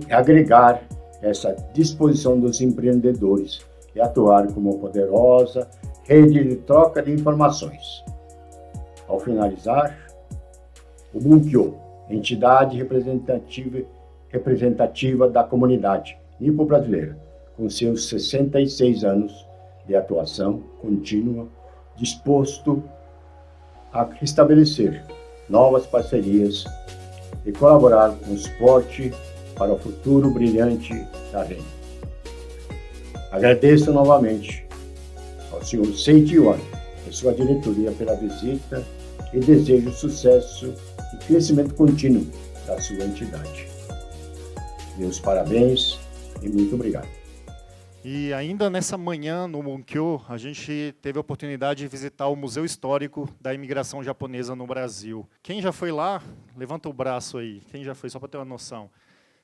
agregar essa disposição dos empreendedores e atuar como poderosa rede de troca de informações. Ao finalizar, o Bunkyo, entidade representativa da comunidade nipo-brasileira, com seus 66 anos de atuação contínua, disposto a restabelecer novas parcerias e colaborar com o suporte para o futuro brilhante da REN. Agradeço novamente ao Sr. Seiji Wano e sua diretoria pela visita e desejo sucesso e crescimento contínuo da sua entidade. Meus parabéns e muito obrigado. E ainda nessa manhã, no Bunkyo, a gente teve a oportunidade de visitar o Museu Histórico da Imigração Japonesa no Brasil. Quem já foi lá? Levanta o braço aí. Quem já foi, só para ter uma noção.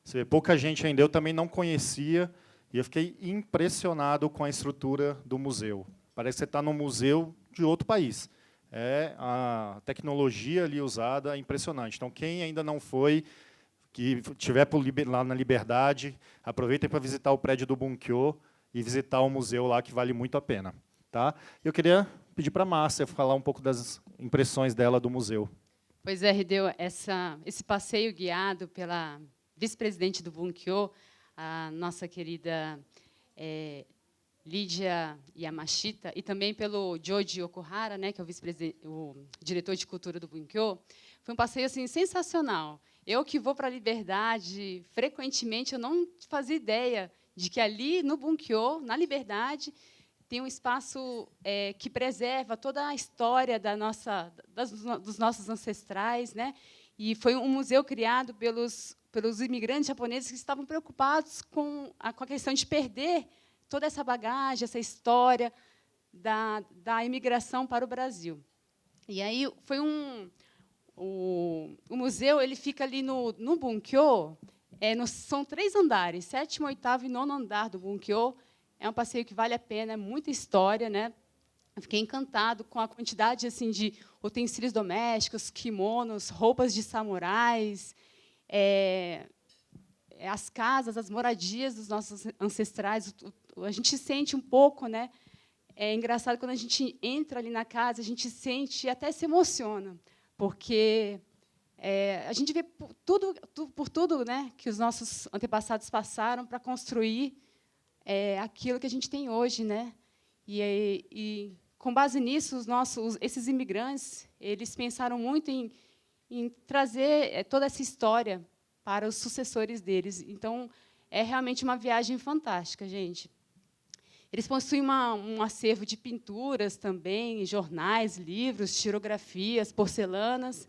Você vê, pouca gente ainda, eu também não conhecia, e eu fiquei impressionado com a estrutura do museu. Parece que você está num museu de outro país. a tecnologia ali usada é impressionante. Então, quem ainda não foi, que estiver lá na Liberdade, aproveitem para visitar o prédio do Bunkyo e visitar o museu lá, que vale muito a pena. Tá? Eu queria pedir para a Márcia falar um pouco das impressões dela do museu. Pois é, Hideo, esse passeio guiado pela vice-presidente do Bunkyo, a nossa querida Lídia Yamashita, e também pelo Joji Okuhara, né, que é o diretor de cultura do Bunkyo, foi um passeio assim, sensacional. Eu que vou para a Liberdade frequentemente, eu não fazia ideia de que ali no Bunkyo, na Liberdade, tem um espaço que preserva toda a história dos nossos ancestrais, né? E foi um museu criado pelos imigrantes japoneses que estavam preocupados com a questão de perder toda essa bagagem, essa história da imigração para o Brasil. E aí foi o museu, ele fica ali no Bunkyo, são 3 andares, 7º, 8º e 9º andar do Bunkyo. É um passeio que vale a pena, é muita história, né? Eu fiquei encantado com a quantidade assim de utensílios domésticos, kimonos, roupas de samurais, as casas, as moradias dos nossos ancestrais. A gente sente um pouco, né? É engraçado quando a gente entra ali na casa, a gente sente e até se emociona, porque a gente vê por tudo, né, que os nossos antepassados passaram para construir aquilo que a gente tem hoje, né? E com base nisso, esses imigrantes, eles pensaram muito em trazer toda essa história para os sucessores deles. Então, é realmente uma viagem fantástica, gente. Eles possuem um acervo de pinturas também, jornais, livros, xilografias, porcelanas,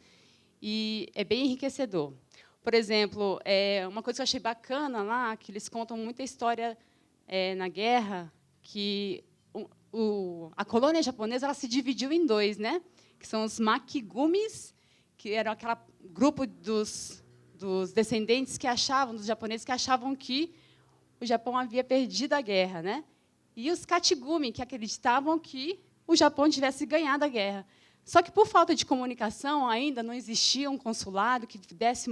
e é bem enriquecedor. Por exemplo, uma coisa que eu achei bacana lá, que eles contam muita história na guerra, que a colônia japonesa ela se dividiu em 2, né? Que são os makigumis, que eram aquele grupo dos descendentes dos japoneses que achavam que o Japão havia perdido a guerra, né? E os katigumi, que acreditavam que o Japão tivesse ganhado a guerra. Só que, por falta de comunicação, ainda não existia um consulado que desse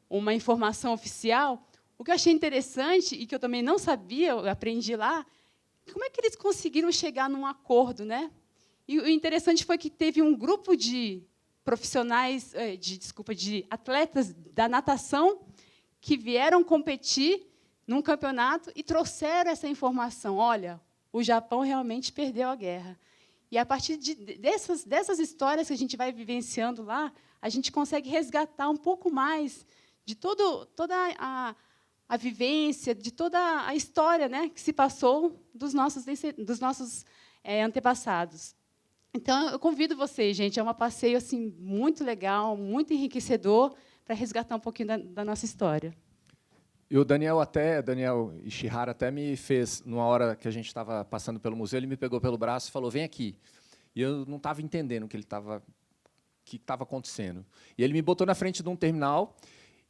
uma informação oficial. O que eu achei interessante, e que eu também não sabia, eu aprendi lá, como é que eles conseguiram chegar num acordo, né? E o interessante foi que teve um grupo de profissionais, de atletas da natação que vieram competir num campeonato e trouxeram essa informação. Olha, o Japão realmente perdeu a guerra. E, a partir dessas histórias que a gente vai vivenciando lá, a gente consegue resgatar um pouco mais de toda a vivência, de toda a história, né, que se passou dos nossos antepassados. Então, eu convido vocês, gente, é um passeio assim, muito legal, muito enriquecedor, para resgatar um pouquinho da nossa história. E o Daniel Ishihara até me fez, numa hora que a gente estava passando pelo museu, ele me pegou pelo braço e falou, vem aqui. E eu não estava entendendo o que estava acontecendo. E ele me botou na frente de um terminal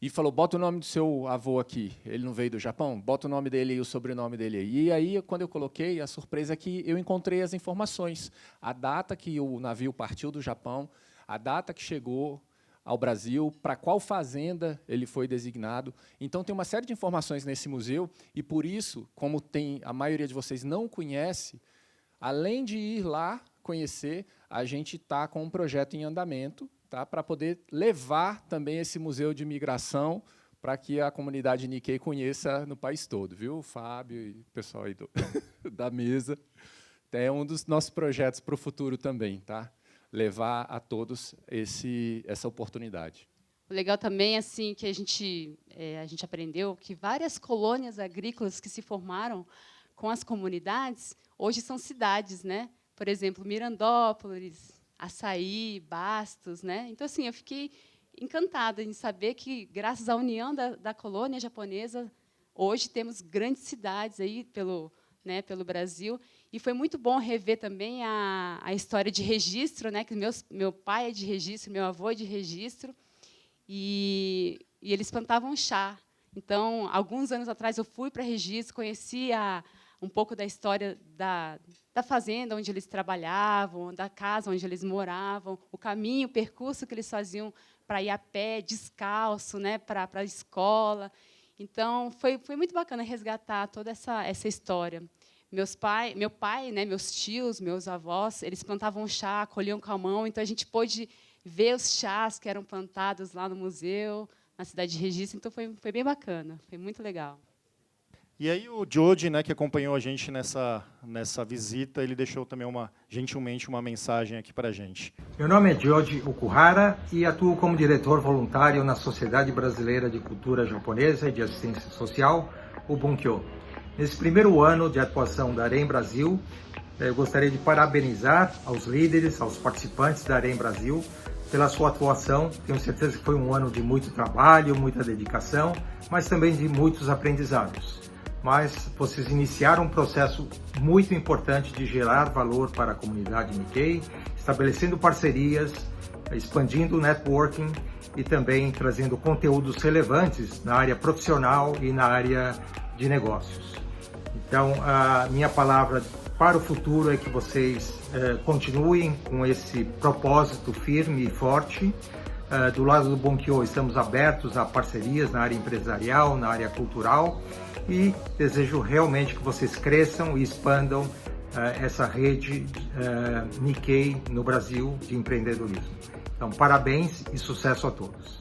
e falou, bota o nome do seu avô aqui. Ele não veio do Japão? Bota o nome dele e o sobrenome dele aí. E aí, quando eu coloquei, a surpresa é que eu encontrei as informações. A data que o navio partiu do Japão, a data que chegou ao Brasil, para qual fazenda ele foi designado. Então, tem uma série de informações nesse museu, e, por isso, como a maioria de vocês não conhece, além de ir lá conhecer, a gente está com um projeto em andamento, tá, para poder levar também esse museu de imigração para que a comunidade Nikkei conheça no país todo, viu? O Fábio e o pessoal aí da mesa. É um dos nossos projetos para o futuro também, tá? Levar a todos essa oportunidade. O legal também assim que a gente aprendeu que várias colônias agrícolas que se formaram com as comunidades hoje são cidades, né? Por exemplo, Mirandópolis, Açaí, Bastos, né? Então assim eu fiquei encantada em saber que graças à união da colônia japonesa hoje temos grandes cidades aí pelo Brasil. E foi muito bom rever também a história de registro, né? Que meu pai é de registro, meu avô é de registro, e eles plantavam chá. Então, alguns anos atrás, eu fui para registro, conheci um pouco da história da fazenda onde eles trabalhavam, da casa onde eles moravam, o caminho, o percurso que eles faziam para ir a pé, descalço, né, para a escola. Então, foi muito bacana resgatar toda essa história. Meu pai, né, meus tios, meus avós, eles plantavam chá, colhiam com a mão, então a gente pôde ver os chás que eram plantados lá no museu, na cidade de Registro, então foi bem bacana, foi muito legal. E aí o Jody, né, que acompanhou a gente nessa visita, ele deixou também gentilmente uma mensagem aqui para a gente. Meu nome é Jody Okuhara e atuo como diretor voluntário na Sociedade Brasileira de Cultura Japonesa e de Assistência Social, o Bunkyo. Nesse primeiro ano de atuação da AREM Brasil, eu gostaria de parabenizar aos líderes, aos participantes da AREM Brasil pela sua atuação. Tenho certeza que foi um ano de muito trabalho, muita dedicação, mas também de muitos aprendizados. Mas vocês iniciaram um processo muito importante de gerar valor para a comunidade Nikkei, estabelecendo parcerias, expandindo o networking e também trazendo conteúdos relevantes na área profissional e na área de negócios. Então, a minha palavra para o futuro é que vocês continuem com esse propósito firme e forte. Do lado do Bunkyo, estamos abertos a parcerias na área empresarial, na área cultural, e desejo realmente que vocês cresçam e expandam essa rede Nikkei no Brasil de empreendedorismo. Então, parabéns e sucesso a todos.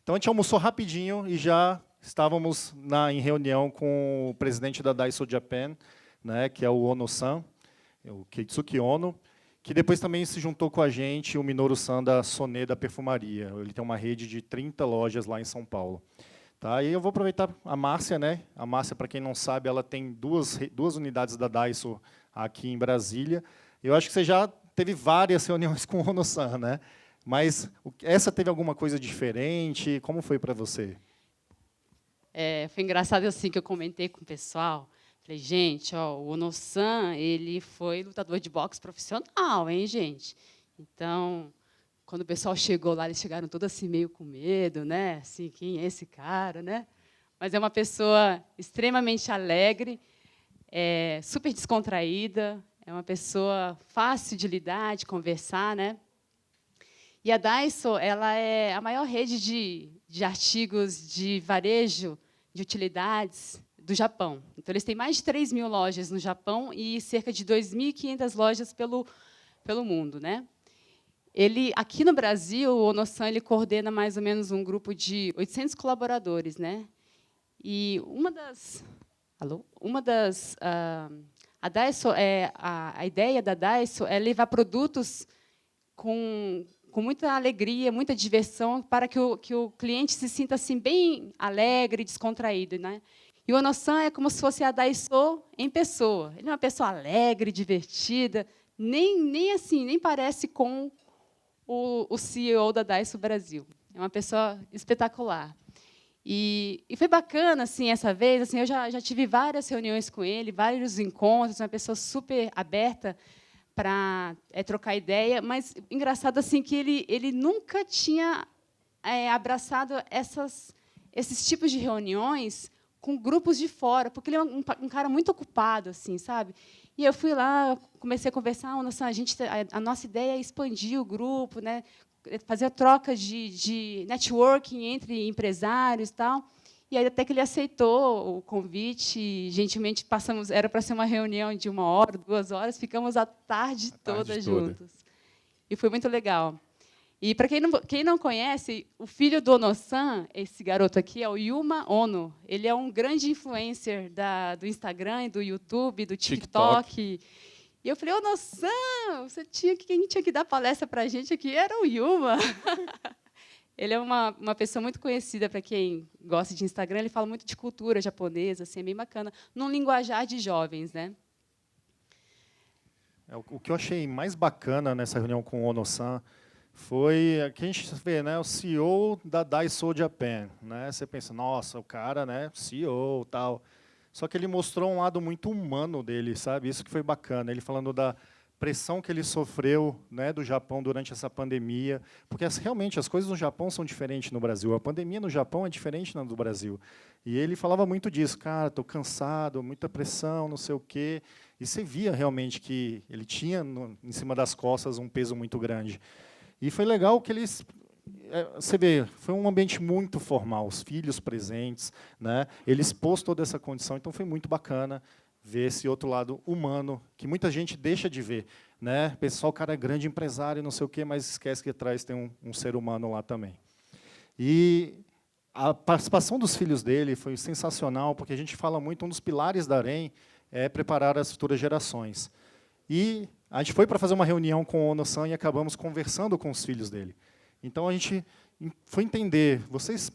Então, a gente almoçou rapidinho e já estávamos em reunião com o presidente da Daiso Japan, né, que é o Ono-san, o Keitsuki Ono, que depois também se juntou com a gente, o Minoru-san da Soné da Perfumaria. Ele tem uma rede de 30 lojas lá em São Paulo. Tá, e eu vou aproveitar a Márcia, né? A Márcia, para quem não sabe, ela tem duas unidades da Daiso aqui em Brasília. Eu acho que você já teve várias reuniões com o Ono-san, né? Mas essa teve alguma coisa diferente? Como foi para você? Foi engraçado assim que eu comentei com o pessoal. Falei, gente, ó, o Ono-san, ele foi lutador de boxe profissional, hein, gente? Então, quando o pessoal chegou lá, eles chegaram todos assim meio com medo, né? Assim, quem é esse cara, né? Mas é uma pessoa extremamente alegre, super descontraída, é uma pessoa fácil de lidar, de conversar, né? E a Daiso, ela é a maior rede de artigos de varejo, de utilidades do Japão. Então, eles têm mais de 3.000 lojas no Japão e cerca de 2.500 lojas pelo mundo, né? Aqui no Brasil, o Ono-san, ele coordena mais ou menos um grupo de 800 colaboradores, né? E a Daiso, a ideia da Daiso é levar produtos com muita alegria, muita diversão, para que o cliente se sinta assim bem alegre, descontraído, né? E o Ono-san é como se fosse a Daiso em pessoa. Ele é uma pessoa alegre, divertida, nem parece com o CEO da Daiso Brasil. É uma pessoa espetacular. E foi bacana assim essa vez. Assim, eu já tive várias reuniões com ele, vários encontros. Uma pessoa super aberta para trocar ideia, mas engraçado assim que ele nunca tinha abraçado esses tipos de reuniões com grupos de fora, porque ele é um cara muito ocupado, assim, sabe? E eu fui lá, comecei a conversar, a nossa ideia é expandir o grupo, né? Fazer a troca de networking entre empresários e tal. E aí, até que ele aceitou o convite, gentilmente era para ser uma reunião de 1 hora, 2 horas, ficamos a tarde toda juntos. E foi muito legal. E, para quem não conhece, o filho do Ono-san, esse garoto aqui, é o Yuma Ono. Ele é um grande influencer do Instagram, do YouTube, do TikTok. E eu falei, Ono-san, quem tinha que dar palestra para a gente aqui era o Yuma. Ele é uma pessoa muito conhecida para quem gosta de Instagram. Ele fala muito de cultura japonesa, assim, é bem bacana, num linguajar de jovens, né? O que eu achei mais bacana nessa reunião com o Ono-san foi que a gente vê, né, o CEO da Daiso Japan, né? Você pensa, nossa, o cara, né, CEO, tal. Só que ele mostrou um lado muito humano dele, sabe? Isso que foi bacana. Ele falando da pressão que ele sofreu, né, do Japão durante essa pandemia, porque realmente as coisas no Japão são diferentes no Brasil. A pandemia no Japão é diferente da do Brasil. E ele falava muito disso, cara, estou cansado, muita pressão, não sei o quê. E você via realmente que ele tinha em cima das costas um peso muito grande. E foi legal que eles... Você vê, foi um ambiente muito formal, os filhos presentes, né? Ele expôs toda essa condição, então foi muito bacana ver esse outro lado humano, que muita gente deixa de ver, né? Pessoal, o cara é grande empresário, não sei o quê, mas esquece que atrás tem um ser humano lá também. E a participação dos filhos dele foi sensacional, porque a gente fala muito, um dos pilares da AREM é preparar as futuras gerações. E a gente foi para fazer uma reunião com o Ono-san e acabamos conversando com os filhos dele. Então, a gente foi entender, vocês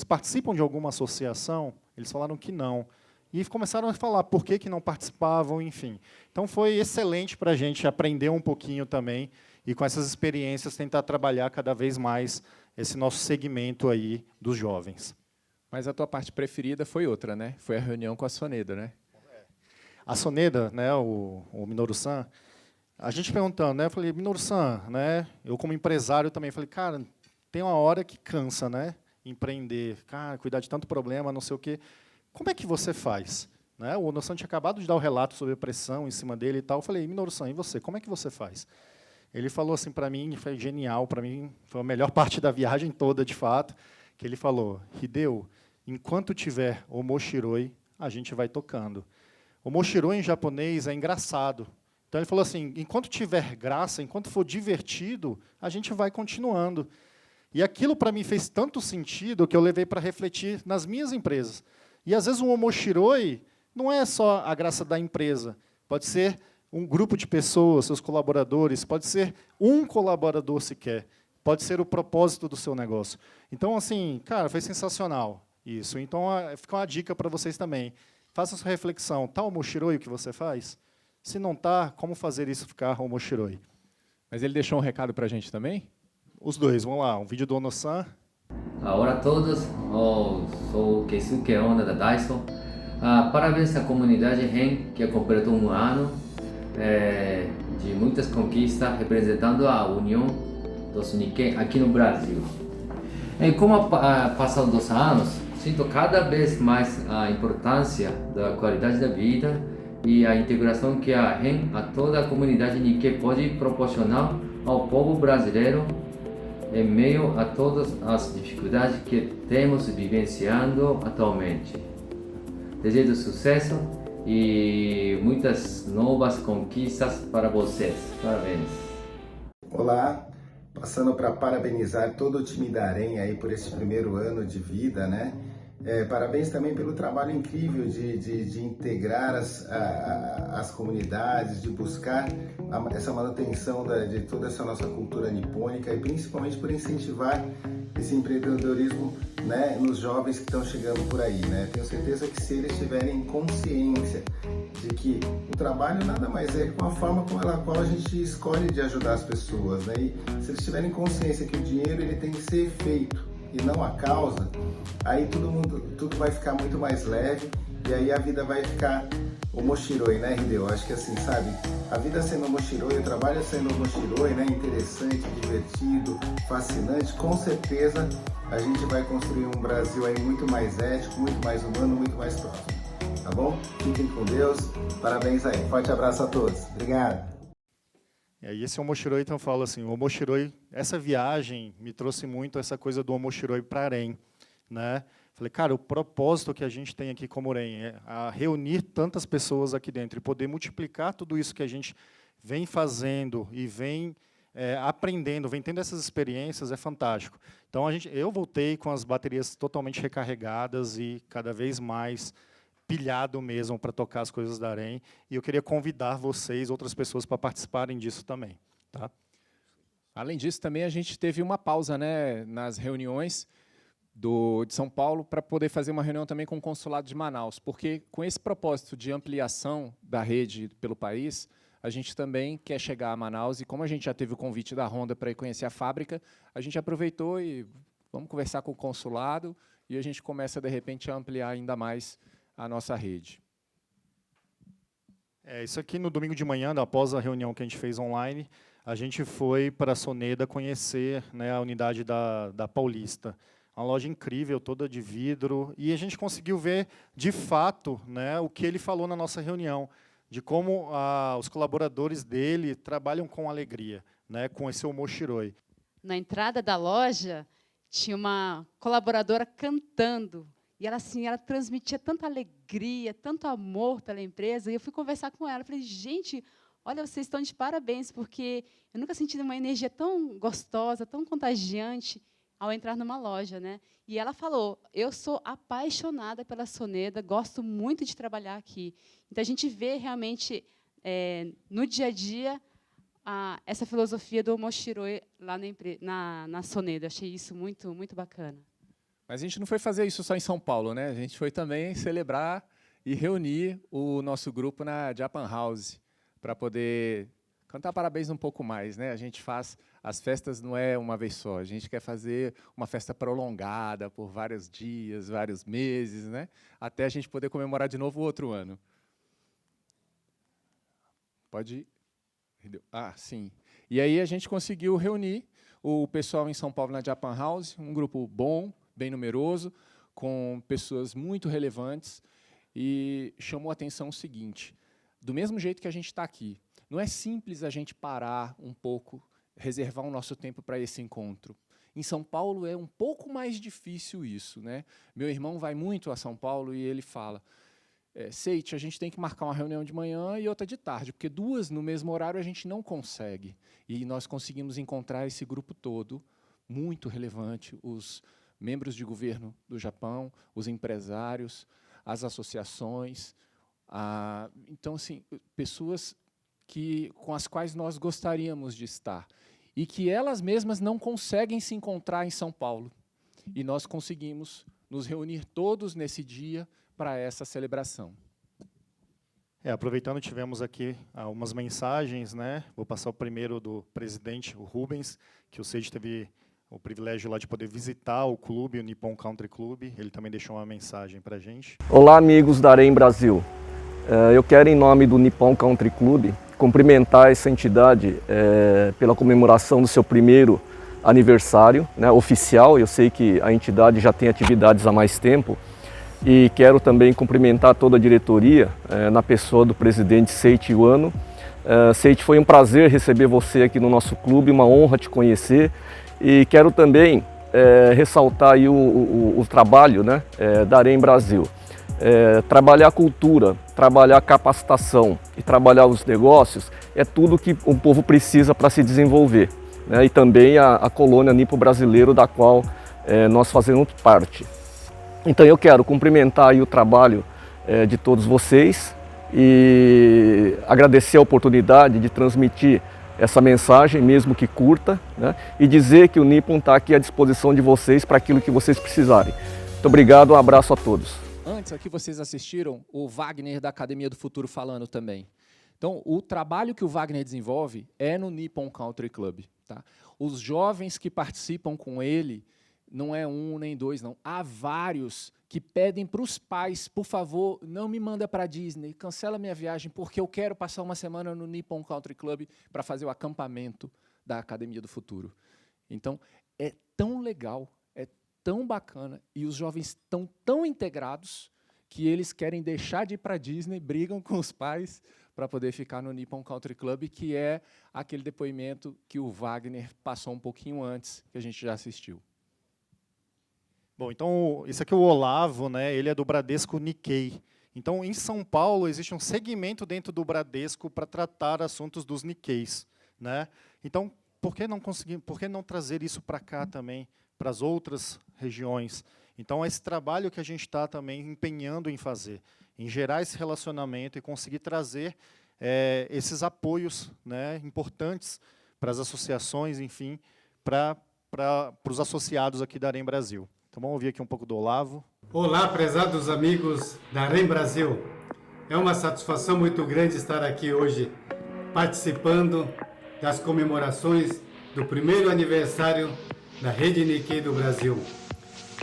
participam de alguma associação? Eles falaram que não. E começaram a falar por que não participavam, enfim. Então, foi excelente para a gente aprender um pouquinho também e, com essas experiências, tentar trabalhar cada vez mais esse nosso segmento aí dos jovens. Mas a tua parte preferida foi outra, né? Foi a reunião com a Soneda, né? A Soneda, né, o Minoru-san, a gente perguntando, né, eu falei, Minoru-san, né, eu como empresário também falei, cara, tem uma hora que cansa, né, empreender, cara, cuidar de tanto problema, não sei o quê. Como é que você faz? Né, o Ono-san tinha acabado de dar o relato sobre a pressão em cima dele e tal. Eu falei, Minoru-san, e você? Como é que você faz? Ele falou assim para mim, foi genial, para mim foi a melhor parte da viagem toda, de fato, que ele falou, Hideo, enquanto tiver Omoshiroi, a gente vai tocando. Omoshiroi em japonês é engraçado. Então, ele falou assim, enquanto tiver graça, enquanto for divertido, a gente vai continuando. E aquilo, para mim, fez tanto sentido que eu levei para refletir nas minhas empresas. E, às vezes, um Omoshiroi não é só a graça da empresa. Pode ser um grupo de pessoas, seus colaboradores, pode ser um colaborador sequer, pode ser o propósito do seu negócio. Então, assim, cara, foi sensacional isso. Então, fica uma dica para vocês também. Faça essa reflexão. Está o Omoshiroi o que você faz? Se não está, como fazer isso ficar Omoshiroi? Mas ele deixou um recado para a gente também? Os dois, vamos lá. Um vídeo do Ono-san. Olá a todos, sou Keisuke Onda da Daiso. Parabéns à comunidade REN, que completou um ano de muitas conquistas, representando a união dos Nikkei aqui no Brasil. E como passaram 2 anos, sinto cada vez mais a importância da qualidade da vida e a integração que a REN, a toda a comunidade Nikkei, pode proporcionar ao povo brasileiro em meio a todas as dificuldades que temos vivenciando atualmente. Desejo sucesso e muitas novas conquistas para vocês. Parabéns. Olá, passando para parabenizar todo o time da AREN aí por esse primeiro ano de vida, né? Parabéns também pelo trabalho incrível de integrar as comunidades, de buscar essa manutenção de toda essa nossa cultura nipônica e principalmente por incentivar esse empreendedorismo, né, nos jovens que estão chegando por aí, né? Tenho certeza que se eles tiverem consciência de que o trabalho nada mais é com a forma com a qual a gente escolhe de ajudar as pessoas, né? E se eles tiverem consciência que o dinheiro ele tem que ser feito e não a causa, aí tudo vai ficar muito mais leve e aí a vida vai ficar Omoshiroi, né, Hideo? Acho que assim, sabe, a vida sendo Omoshiroi, o trabalho sendo Omoshiroi, né, interessante, divertido, fascinante, com certeza a gente vai construir um Brasil aí muito mais ético, muito mais humano, muito mais próximo, tá bom? Fiquem com Deus, parabéns aí, forte abraço a todos, obrigado. E aí esse Omoshiroi, então, eu falo assim, o Omoshiroi, essa viagem me trouxe muito essa coisa do Omoshiroi para a AREN, né? Falei, cara, o propósito que a gente tem aqui como AREN é a reunir tantas pessoas aqui dentro e poder multiplicar tudo isso que a gente vem fazendo e vem aprendendo, vem tendo essas experiências, é fantástico. Então, eu voltei com as baterias totalmente recarregadas e cada vez mais pilhado mesmo para tocar as coisas da AREN, e eu queria convidar vocês, outras pessoas, para participarem disso também. Tá? Além disso, também a gente teve uma pausa, né, nas reuniões de São Paulo para poder fazer uma reunião também com o Consulado de Manaus, porque com esse propósito de ampliação da rede pelo país, a gente também quer chegar a Manaus, e como a gente já teve o convite da Honda para ir conhecer a fábrica, a gente aproveitou e vamos conversar com o consulado, e a gente começa, de repente, a ampliar ainda mais a nossa rede. Isso aqui no domingo de manhã, após a reunião que a gente fez online, a gente foi para a Soneda conhecer, né, a unidade da Paulista. Uma loja incrível, toda de vidro, e a gente conseguiu ver, de fato, né, o que ele falou na nossa reunião, de como os colaboradores dele trabalham com alegria, né, com esse omoshiroi. Na entrada da loja, tinha uma colaboradora cantando. E ela, assim, ela transmitia tanta alegria, tanto amor pela empresa. E eu fui conversar com ela. Falei, gente, olha, vocês estão de parabéns, porque eu nunca senti uma energia tão gostosa, tão contagiante ao entrar numa loja, né? E ela falou, eu sou apaixonada pela Soneda, gosto muito de trabalhar aqui. Então, a gente vê realmente, no dia a dia, essa filosofia do omoshiroi lá na Soneda. Achei isso muito, muito bacana. Mas a gente não foi fazer isso só em São Paulo, né? A gente foi também celebrar e reunir o nosso grupo na Japan House para poder cantar parabéns um pouco mais, né? A gente faz as festas não é uma vez só. A gente quer fazer uma festa prolongada por vários dias, vários meses, né? Até a gente poder comemorar de novo o outro ano. Pode ir. Sim. E aí a gente conseguiu reunir o pessoal em São Paulo na Japan House, um grupo bom, bem numeroso, com pessoas muito relevantes, e chamou a atenção o seguinte, do mesmo jeito que a gente está aqui, não é simples a gente parar um pouco, reservar o nosso tempo para esse encontro. Em São Paulo é um pouco mais difícil isso, né? Meu irmão vai muito a São Paulo e ele fala, Seite, a gente tem que marcar uma reunião de manhã e outra de tarde, porque duas no mesmo horário a gente não consegue. E nós conseguimos encontrar esse grupo todo, muito relevante, os membros de governo do Japão, os empresários, as associações. Então, assim, pessoas com as quais nós gostaríamos de estar. E que elas mesmas não conseguem se encontrar em São Paulo. E nós conseguimos nos reunir todos nesse dia para essa celebração. Aproveitando, tivemos aqui algumas mensagens, né? Vou passar o primeiro do presidente, o Rubens, que o Seiji teve o privilégio lá de poder visitar o clube, o Nippon Country Club. Ele também deixou uma mensagem para a gente. Olá, amigos da Arém Brasil. Eu quero, em nome do Nippon Country Club, cumprimentar essa entidade pela comemoração do seu primeiro aniversário, né, oficial. Eu sei que a entidade já tem atividades há mais tempo. E quero também cumprimentar toda a diretoria, na pessoa do presidente Seiichi Wano. Seiichi, foi um prazer receber você aqui no nosso clube, uma honra te conhecer. E quero também ressaltar aí o trabalho, né, da Arém Brasil. Trabalhar a cultura, trabalhar a capacitação e trabalhar os negócios é tudo que o povo precisa para se desenvolver, né, e também a colônia nipo-brasileiro da qual nós fazemos parte. Então eu quero cumprimentar aí o trabalho de todos vocês e agradecer a oportunidade de transmitir essa mensagem, mesmo que curta, né, e dizer que o Nippon está aqui à disposição de vocês para aquilo que vocês precisarem. Muito obrigado, um abraço a todos. Antes aqui vocês assistiram o Wagner da Academia do Futuro falando também. Então, o trabalho que o Wagner desenvolve é no Nippon Country Club. Tá? Os jovens que participam com ele, não é um nem dois, não. Há vários que pedem para os pais, por favor, não me manda para a Disney, cancela minha viagem, porque eu quero passar uma semana no Nippon Country Club para fazer o acampamento da Academia do Futuro. Então, é tão legal, é tão bacana, e os jovens estão tão integrados que eles querem deixar de ir para a Disney, brigam com os pais para poder ficar no Nippon Country Club, que é aquele depoimento que o Wagner passou um pouquinho antes, que a gente já assistiu. Bom, então, esse aqui é o Olavo, né? Ele é do Bradesco Nikkei. Então, em São Paulo, existe um segmento dentro do Bradesco para tratar assuntos dos Nikkeis, né? Então, por que não trazer isso para cá também, para as outras regiões? Então, esse trabalho que a gente está também empenhando em fazer, em gerar esse relacionamento e conseguir trazer esses apoios, né, importantes para as associações, enfim, para os associados aqui da Arém Brasil. Então vamos ouvir aqui um pouco do Olavo. Olá, prezados amigos da Arém Brasil. É uma satisfação muito grande estar aqui hoje participando das comemorações do primeiro aniversário da Rede Nikkei do Brasil.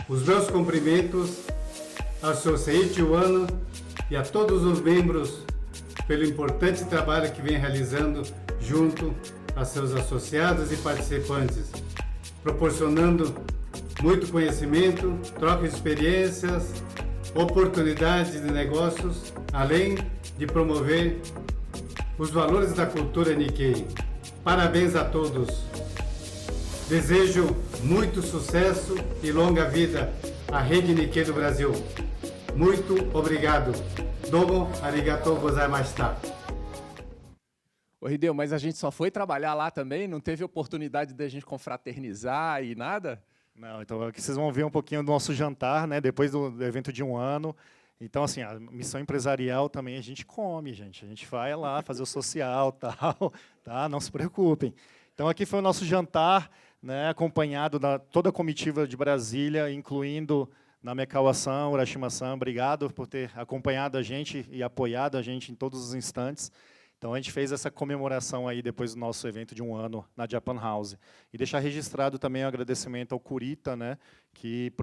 Os meus cumprimentos ao Sr. Seiichi Wano e a todos os membros pelo importante trabalho que vem realizando junto a seus associados e participantes, proporcionando muito conhecimento, troca de experiências, oportunidades de negócios, além de promover os valores da cultura Nikkei. Parabéns a todos. Desejo muito sucesso e longa vida à Rede Nikkei do Brasil. Muito obrigado. Domo arigatou gozaimashita. Ô, Hideo, mas a gente só foi trabalhar lá também? Não teve oportunidade de a gente confraternizar e nada? Não, então aqui vocês vão ver um pouquinho do nosso jantar, né? Depois do evento de 1 ano. Então, assim, a missão empresarial também a gente come, gente. A gente vai lá fazer o social, tal, tá? Não se preocupem. Então, aqui foi o nosso jantar, né? Acompanhado da toda a comitiva de Brasília, incluindo Namekawa-san, Urashima-san. Obrigado por ter acompanhado a gente e apoiado a gente em todos os instantes. Então, a gente fez essa comemoração aí depois do nosso evento de 1 ano na Japan House. E deixar registrado também o agradecimento ao Kurita, né, que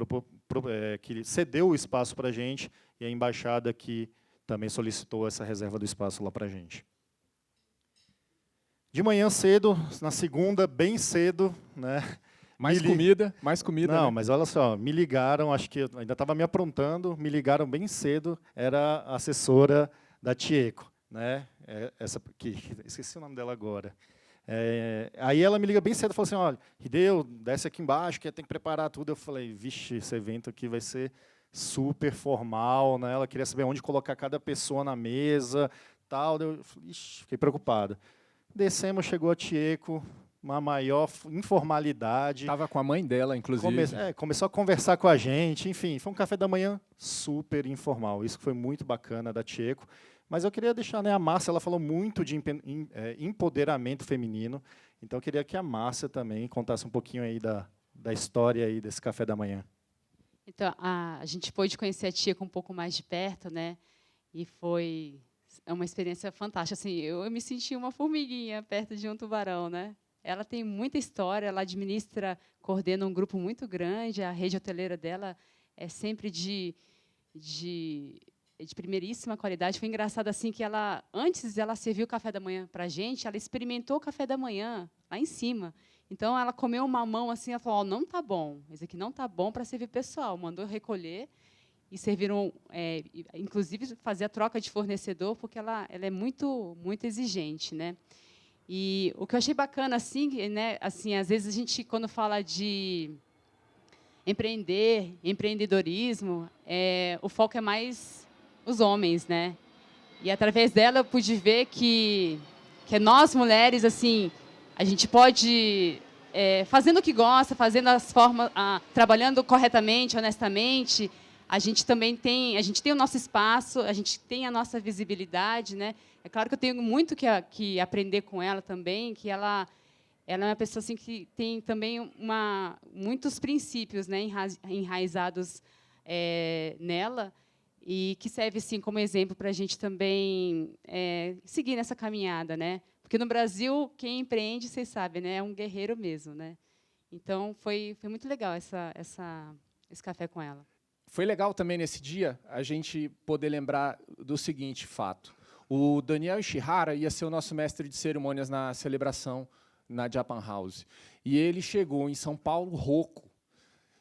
cedeu o espaço para a gente, e a embaixada que também solicitou essa reserva do espaço lá para a gente. De manhã cedo, na segunda, bem cedo, né? Mais comida, Não, né? mas olha só, me ligaram, acho que eu ainda estava me aprontando, me ligaram bem cedo, era a assessora da Tieco, né? Essa que esqueci o nome dela agora. Aí ela me liga bem cedo e falou assim, olha, Hideo, desce aqui embaixo, que tem que preparar tudo. Eu falei, vixe, esse evento aqui vai ser super formal, né? Ela queria saber onde colocar cada pessoa na mesa, tal. Eu falei, ixi, fiquei preocupado. Descemos, chegou a Tieco, uma maior informalidade. Estava com a mãe dela, inclusive. Começou a conversar com a gente, enfim, foi um café da manhã super informal. Isso foi muito bacana da Tieco. Mas eu queria deixar, né, a Márcia, ela falou muito de empoderamento feminino, então eu queria que a Márcia também contasse um pouquinho aí da história aí desse café da manhã. Então, a gente pôde conhecer a Tieco um pouco mais de perto, né? E foi uma experiência fantástica. Assim, eu me senti uma formiguinha perto de um tubarão, né? Ela tem muita história, ela coordena um grupo muito grande, a rede hoteleira dela é sempre de primeiríssima qualidade. Foi engraçado assim que ela, antes dela servir o café da manhã para a gente, ela experimentou o café da manhã lá em cima. Então, ela comeu uma mão assim, ela falou, não está bom, esse aqui não está bom para servir pessoal. Mandou recolher e serviram, inclusive, fazer a troca de fornecedor, porque ela é muito, muito exigente, né? E o que eu achei bacana, assim, né, assim, às vezes a gente, quando fala de empreendedorismo, o foco é mais os homens, né? E através dela eu pude ver que nós mulheres, assim, a gente pode fazendo o que gosta, fazendo as formas, trabalhando corretamente, honestamente, a gente também tem o nosso espaço, a gente tem a nossa visibilidade, né? É claro que eu tenho muito que aprender com ela também, que ela é uma pessoa assim que tem também muitos princípios, né, enraizados nela, e que serve assim como exemplo para a gente também seguir nessa caminhada, né? Porque no Brasil quem empreende, vocês sabem, né, é um guerreiro mesmo, né? Então foi muito legal esse café com ela. Foi legal também nesse dia a gente poder lembrar do seguinte fato: o Daniel Ishihara ia ser o nosso mestre de cerimônias na celebração na Japan House, e ele chegou em São Paulo rouco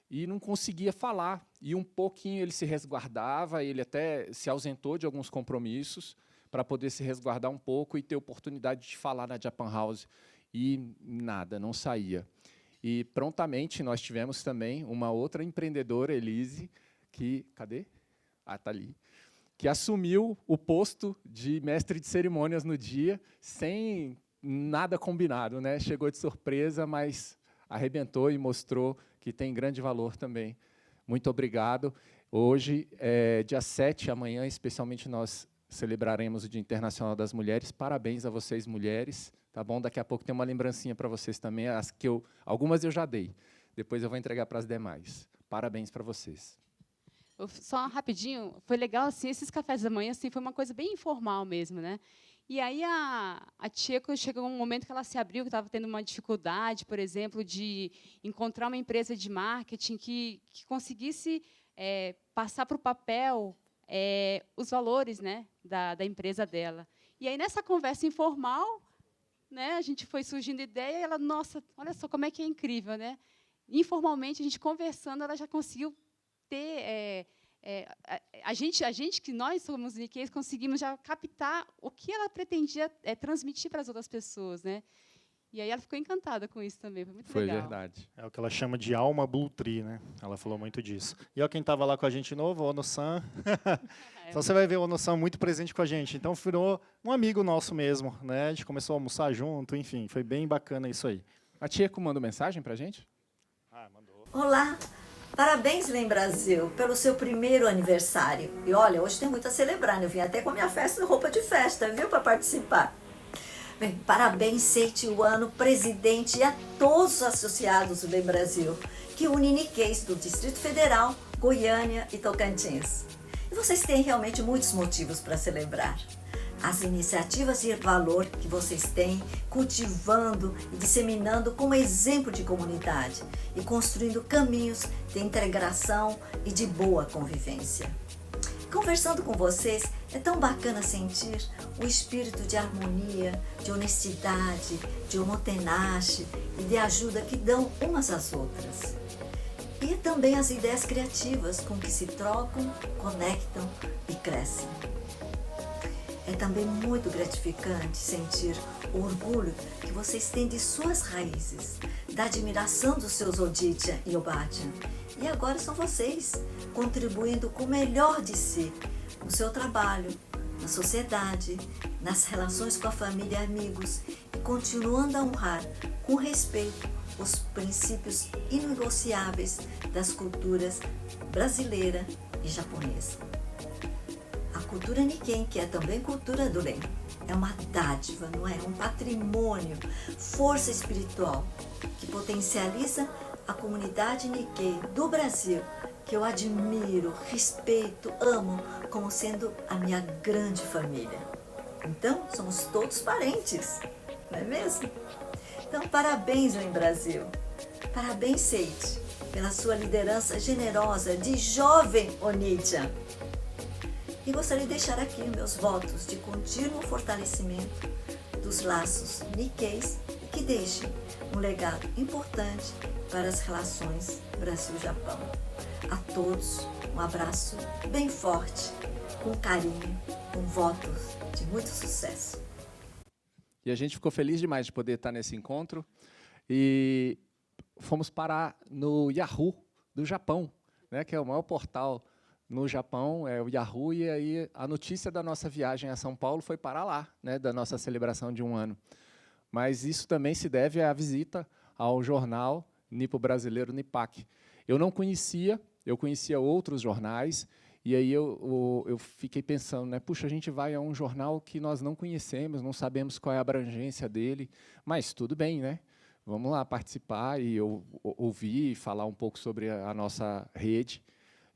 e não conseguia falar, e um pouquinho ele se resguardava, ele até se ausentou de alguns compromissos para poder se resguardar um pouco e ter oportunidade de falar na Japan House, e nada, não saía. E prontamente nós tivemos também uma outra empreendedora, Elise, que, cadê? Ah, tá ali, que assumiu o posto de mestre de cerimônias no dia, sem nada combinado, né? Chegou de surpresa, mas arrebentou e mostrou que tem grande valor também. Muito obrigado. Hoje, dia 7, amanhã, especialmente, nós celebraremos o Dia Internacional das Mulheres. Parabéns a vocês, mulheres. Tá bom? Daqui a pouco tem uma lembrancinha para vocês também, algumas eu já dei. Depois eu vou entregar para as demais. Parabéns para vocês. Só rapidinho, foi legal assim, esses cafés da manhã assim, foi uma coisa bem informal mesmo, né? E aí a Tieco chegou um momento que ela se abriu, que estava tendo uma dificuldade, por exemplo, de encontrar uma empresa de marketing que conseguisse passar para o papel os valores, né, da empresa dela. E aí, nessa conversa informal, né, a gente foi surgindo ideia, e ela, nossa, olha só como é que é incrível, né? Informalmente, a gente conversando, ela já conseguiu ter... a gente que nós somos Nikkei, conseguimos já captar o que ela pretendia transmitir para as outras pessoas, né? E aí ela ficou encantada com isso também, foi muito legal. Foi verdade. É o que ela chama de alma Blue Tree, né? Ela falou muito disso. E ó, quem estava lá com a gente de novo, o Ono-san. Então você vai ver o Ono-san muito presente com a gente. Então virou um amigo nosso mesmo, né? A gente começou a almoçar junto, enfim, foi bem bacana isso aí. A Tcheco mandou mensagem pra gente? Mandou. Olá, parabéns, Lem Brasil, pelo seu primeiro aniversário. E olha, hoje tem muito a celebrar, né? Eu vim até com a minha roupa de festa, viu, para participar. Bem, parabéns, Seiichi Wano, presidente, e a todos os associados do Lem Brasil, que une Nikkeis do Distrito Federal, Goiânia e Tocantins. E vocês têm realmente muitos motivos para celebrar. As iniciativas de valor que vocês têm, cultivando e disseminando como exemplo de comunidade e construindo caminhos de integração e de boa convivência. Conversando com vocês, é tão bacana sentir o espírito de harmonia, de honestidade, de omotenashi e de ajuda que dão umas às outras. E também as ideias criativas com que se trocam, conectam e crescem. É também muito gratificante sentir o orgulho que vocês têm de suas raízes, da admiração dos seus Odichan e Obachan. E agora são vocês, contribuindo com o melhor de si, no seu trabalho, na sociedade, nas relações com a família e amigos, e continuando a honrar, com respeito, os princípios inegociáveis das culturas brasileira e japonesa. A cultura Nikkei, que é também cultura do Len, é uma dádiva, não é? Um patrimônio, força espiritual, que potencializa a comunidade Nikkei do Brasil, que eu admiro, respeito, amo, como sendo a minha grande família. Então, somos todos parentes, não é mesmo? Então, parabéns, Lem Brasil. Parabéns, Seiichi, pela sua liderança generosa de jovem Onichan. E gostaria de deixar aqui meus votos de contínuo fortalecimento dos laços Nikkeis e que deixem um legado importante para as relações Brasil-Japão. A todos, um abraço bem forte, com carinho, com votos de muito sucesso. E a gente ficou feliz demais de poder estar nesse encontro e fomos parar no Yahoo do Japão, né, que é o maior portal no Japão, é o Yahoo, e aí a notícia da nossa viagem a São Paulo foi parar lá, né, da nossa celebração de 1 ano. Mas isso também se deve à visita ao jornal Nipo Brasileiro Nipak. Eu não conhecia, eu conhecia outros jornais, e aí eu fiquei pensando, né, puxa, a gente vai a um jornal que nós não conhecemos, não sabemos qual é a abrangência dele, mas tudo bem, né? Vamos lá participar e ouvir e falar um pouco sobre a nossa rede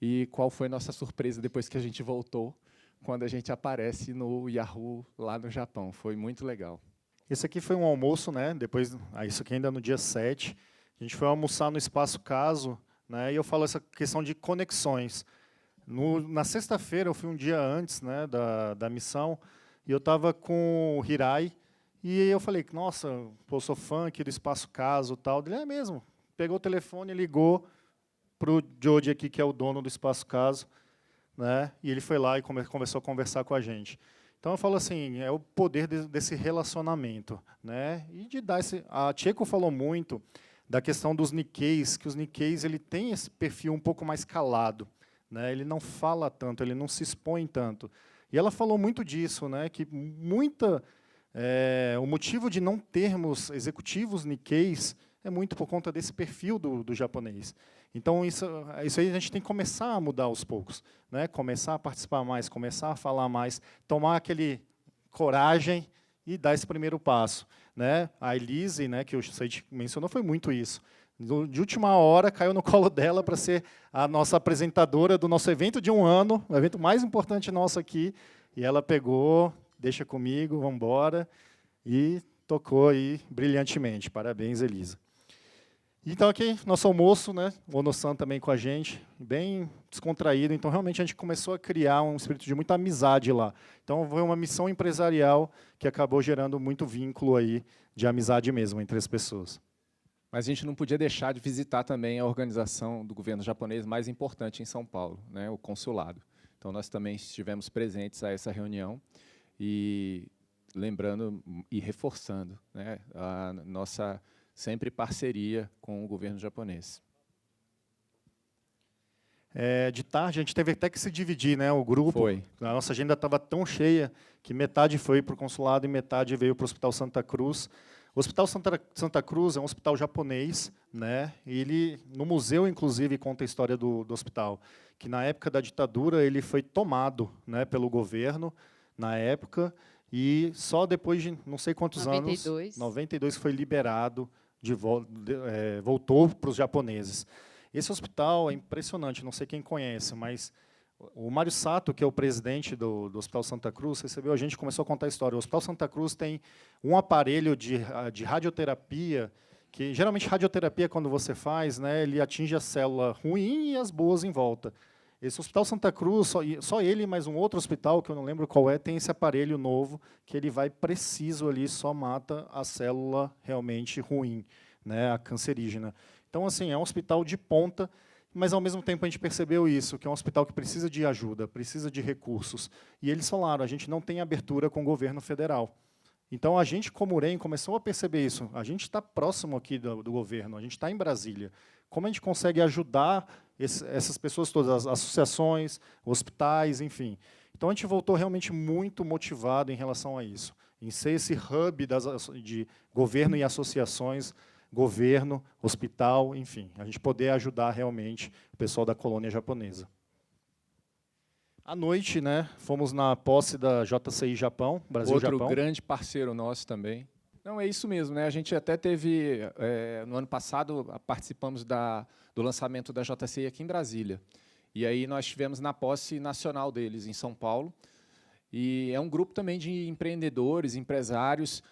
e qual foi a nossa surpresa depois que a gente voltou, quando a gente aparece no Yahoo lá no Japão. Foi muito legal. Esse aqui foi um almoço, né? Depois, isso aqui ainda no dia 7. A gente foi almoçar no Espaço Caso, né? E eu falo essa questão de conexões. Na sexta-feira, eu fui um dia antes, né, da missão, e eu estava com o Hirai, e eu falei, nossa, pô, sou fã aqui do Espaço Caso e tal. Ele, é mesmo. Pegou o telefone, ligou para o Joji aqui, que é o dono do Espaço Caso, né? E ele foi lá e começou a conversar com a gente. Então eu falo assim, é o poder desse relacionamento, né? E de dar esse. A Tcheco falou muito da questão dos Nikkeis, que os Nikkeis ele tem esse perfil um pouco mais calado, né? Ele não fala tanto, ele não se expõe tanto. E ela falou muito disso, né? Que o motivo de não termos executivos Nikkeis é muito por conta desse perfil do japonês. Então, isso aí a gente tem que começar a mudar aos poucos, né? Começar a participar mais, começar a falar mais, tomar aquele coragem e dar esse primeiro passo, né? A Elise, né, que o Seiichi mencionou, foi muito isso. De última hora, caiu no colo dela para ser a nossa apresentadora do nosso evento de 1 ano, o evento mais importante nosso aqui, e ela pegou, deixa comigo, vamos embora, e tocou aí brilhantemente. Parabéns, Elisa. Então aqui, nosso almoço, né, o Ono-san também com a gente, bem descontraído, então realmente a gente começou a criar um espírito de muita amizade lá. Então foi uma missão empresarial que acabou gerando muito vínculo aí de amizade mesmo entre as pessoas. Mas a gente não podia deixar de visitar também a organização do governo japonês mais importante em São Paulo, né, o consulado. Então nós também estivemos presentes a essa reunião e lembrando e reforçando, né, a nossa sempre parceria com o governo japonês. De tarde, a gente teve até que se dividir, né, o grupo. Foi. A nossa agenda estava tão cheia que metade foi para o consulado e metade veio para o Hospital Santa Cruz. O Hospital Santa Cruz é um hospital japonês, né, e ele, no museu, inclusive, conta a história do hospital, que na época da ditadura ele foi tomado, né, pelo governo, na época, e só depois de não sei quantos 92. anos, 92, foi liberado, voltou para os japoneses. Esse hospital é impressionante, não sei quem conhece, mas o Mário Sato, que é o presidente do Hospital Santa Cruz, recebeu a gente e começou a contar a história. O Hospital Santa Cruz tem um aparelho de radioterapia, que geralmente radioterapia, quando você faz, né, ele atinge a célula ruim e as boas em volta. Esse Hospital Santa Cruz, só ele e mais um outro hospital, que eu não lembro qual é, tem esse aparelho novo, que ele vai preciso ali, só mata a célula realmente ruim, né, a cancerígena. Então, assim, é um hospital de ponta, mas, ao mesmo tempo, a gente percebeu isso, que é um hospital que precisa de ajuda, precisa de recursos. E eles falaram, a gente não tem abertura com o governo federal. Então, a gente, como UREM, começou a perceber isso. A gente está próximo aqui do governo, a gente está em Brasília. Como a gente consegue ajudar essas pessoas todas, as associações, hospitais, enfim. Então, a gente voltou realmente muito motivado em relação a isso, em ser esse hub de governo e associações, governo, hospital, enfim, a gente poder ajudar realmente o pessoal da colônia japonesa. À noite, né, fomos na posse da JCI Japão, Brasil-Japão. Outro grande parceiro nosso também. Não, é isso mesmo, né? A gente até teve, no ano passado, participamos do lançamento da JCI aqui em Brasília. E aí nós estivemos na posse nacional deles, em São Paulo. E é um grupo também de empreendedores, empresários,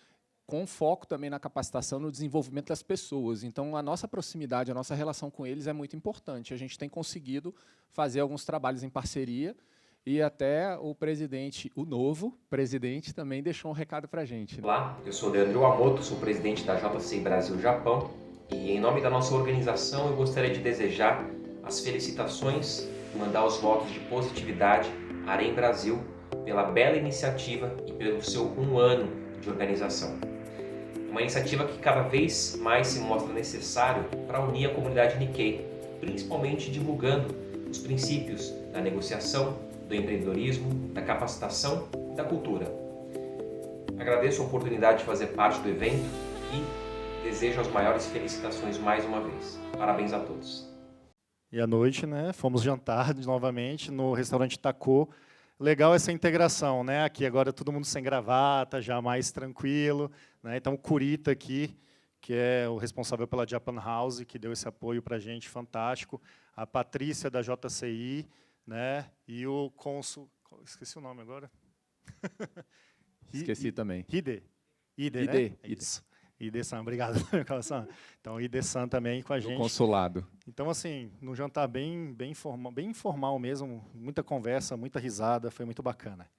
com foco também na capacitação, no desenvolvimento das pessoas. Então, a nossa proximidade, a nossa relação com eles é muito importante. A gente tem conseguido fazer alguns trabalhos em parceria e até o presidente, o novo presidente, também deixou um recado para a gente. Olá, eu sou Leandro Wamoto, sou presidente da JCI Brasil-Japão e, em nome da nossa organização, eu gostaria de desejar as felicitações e mandar os votos de positividade à AREM Brasil pela bela iniciativa e pelo seu 1 ano de organização. Uma iniciativa que cada vez mais se mostra necessário para unir a comunidade Nikkei, principalmente divulgando os princípios da negociação, do empreendedorismo, da capacitação e da cultura. Agradeço a oportunidade de fazer parte do evento e desejo as maiores felicitações mais uma vez. Parabéns a todos. E à noite, né, fomos jantar novamente no restaurante Takô. Legal essa integração, né? Aqui agora todo mundo sem gravata, já mais tranquilo, né? Então o Kurita aqui, que é o responsável pela Japan House, que deu esse apoio para a gente, fantástico. A Patrícia da JCI, né? E o cônsul, esqueci o nome agora. Esqueci também. Ide, né? Isso. Ide-san, obrigado. Então, Ide-san também com a gente. Do consulado. Então, assim, num jantar bem informal mesmo, muita conversa, muita risada, foi muito bacana.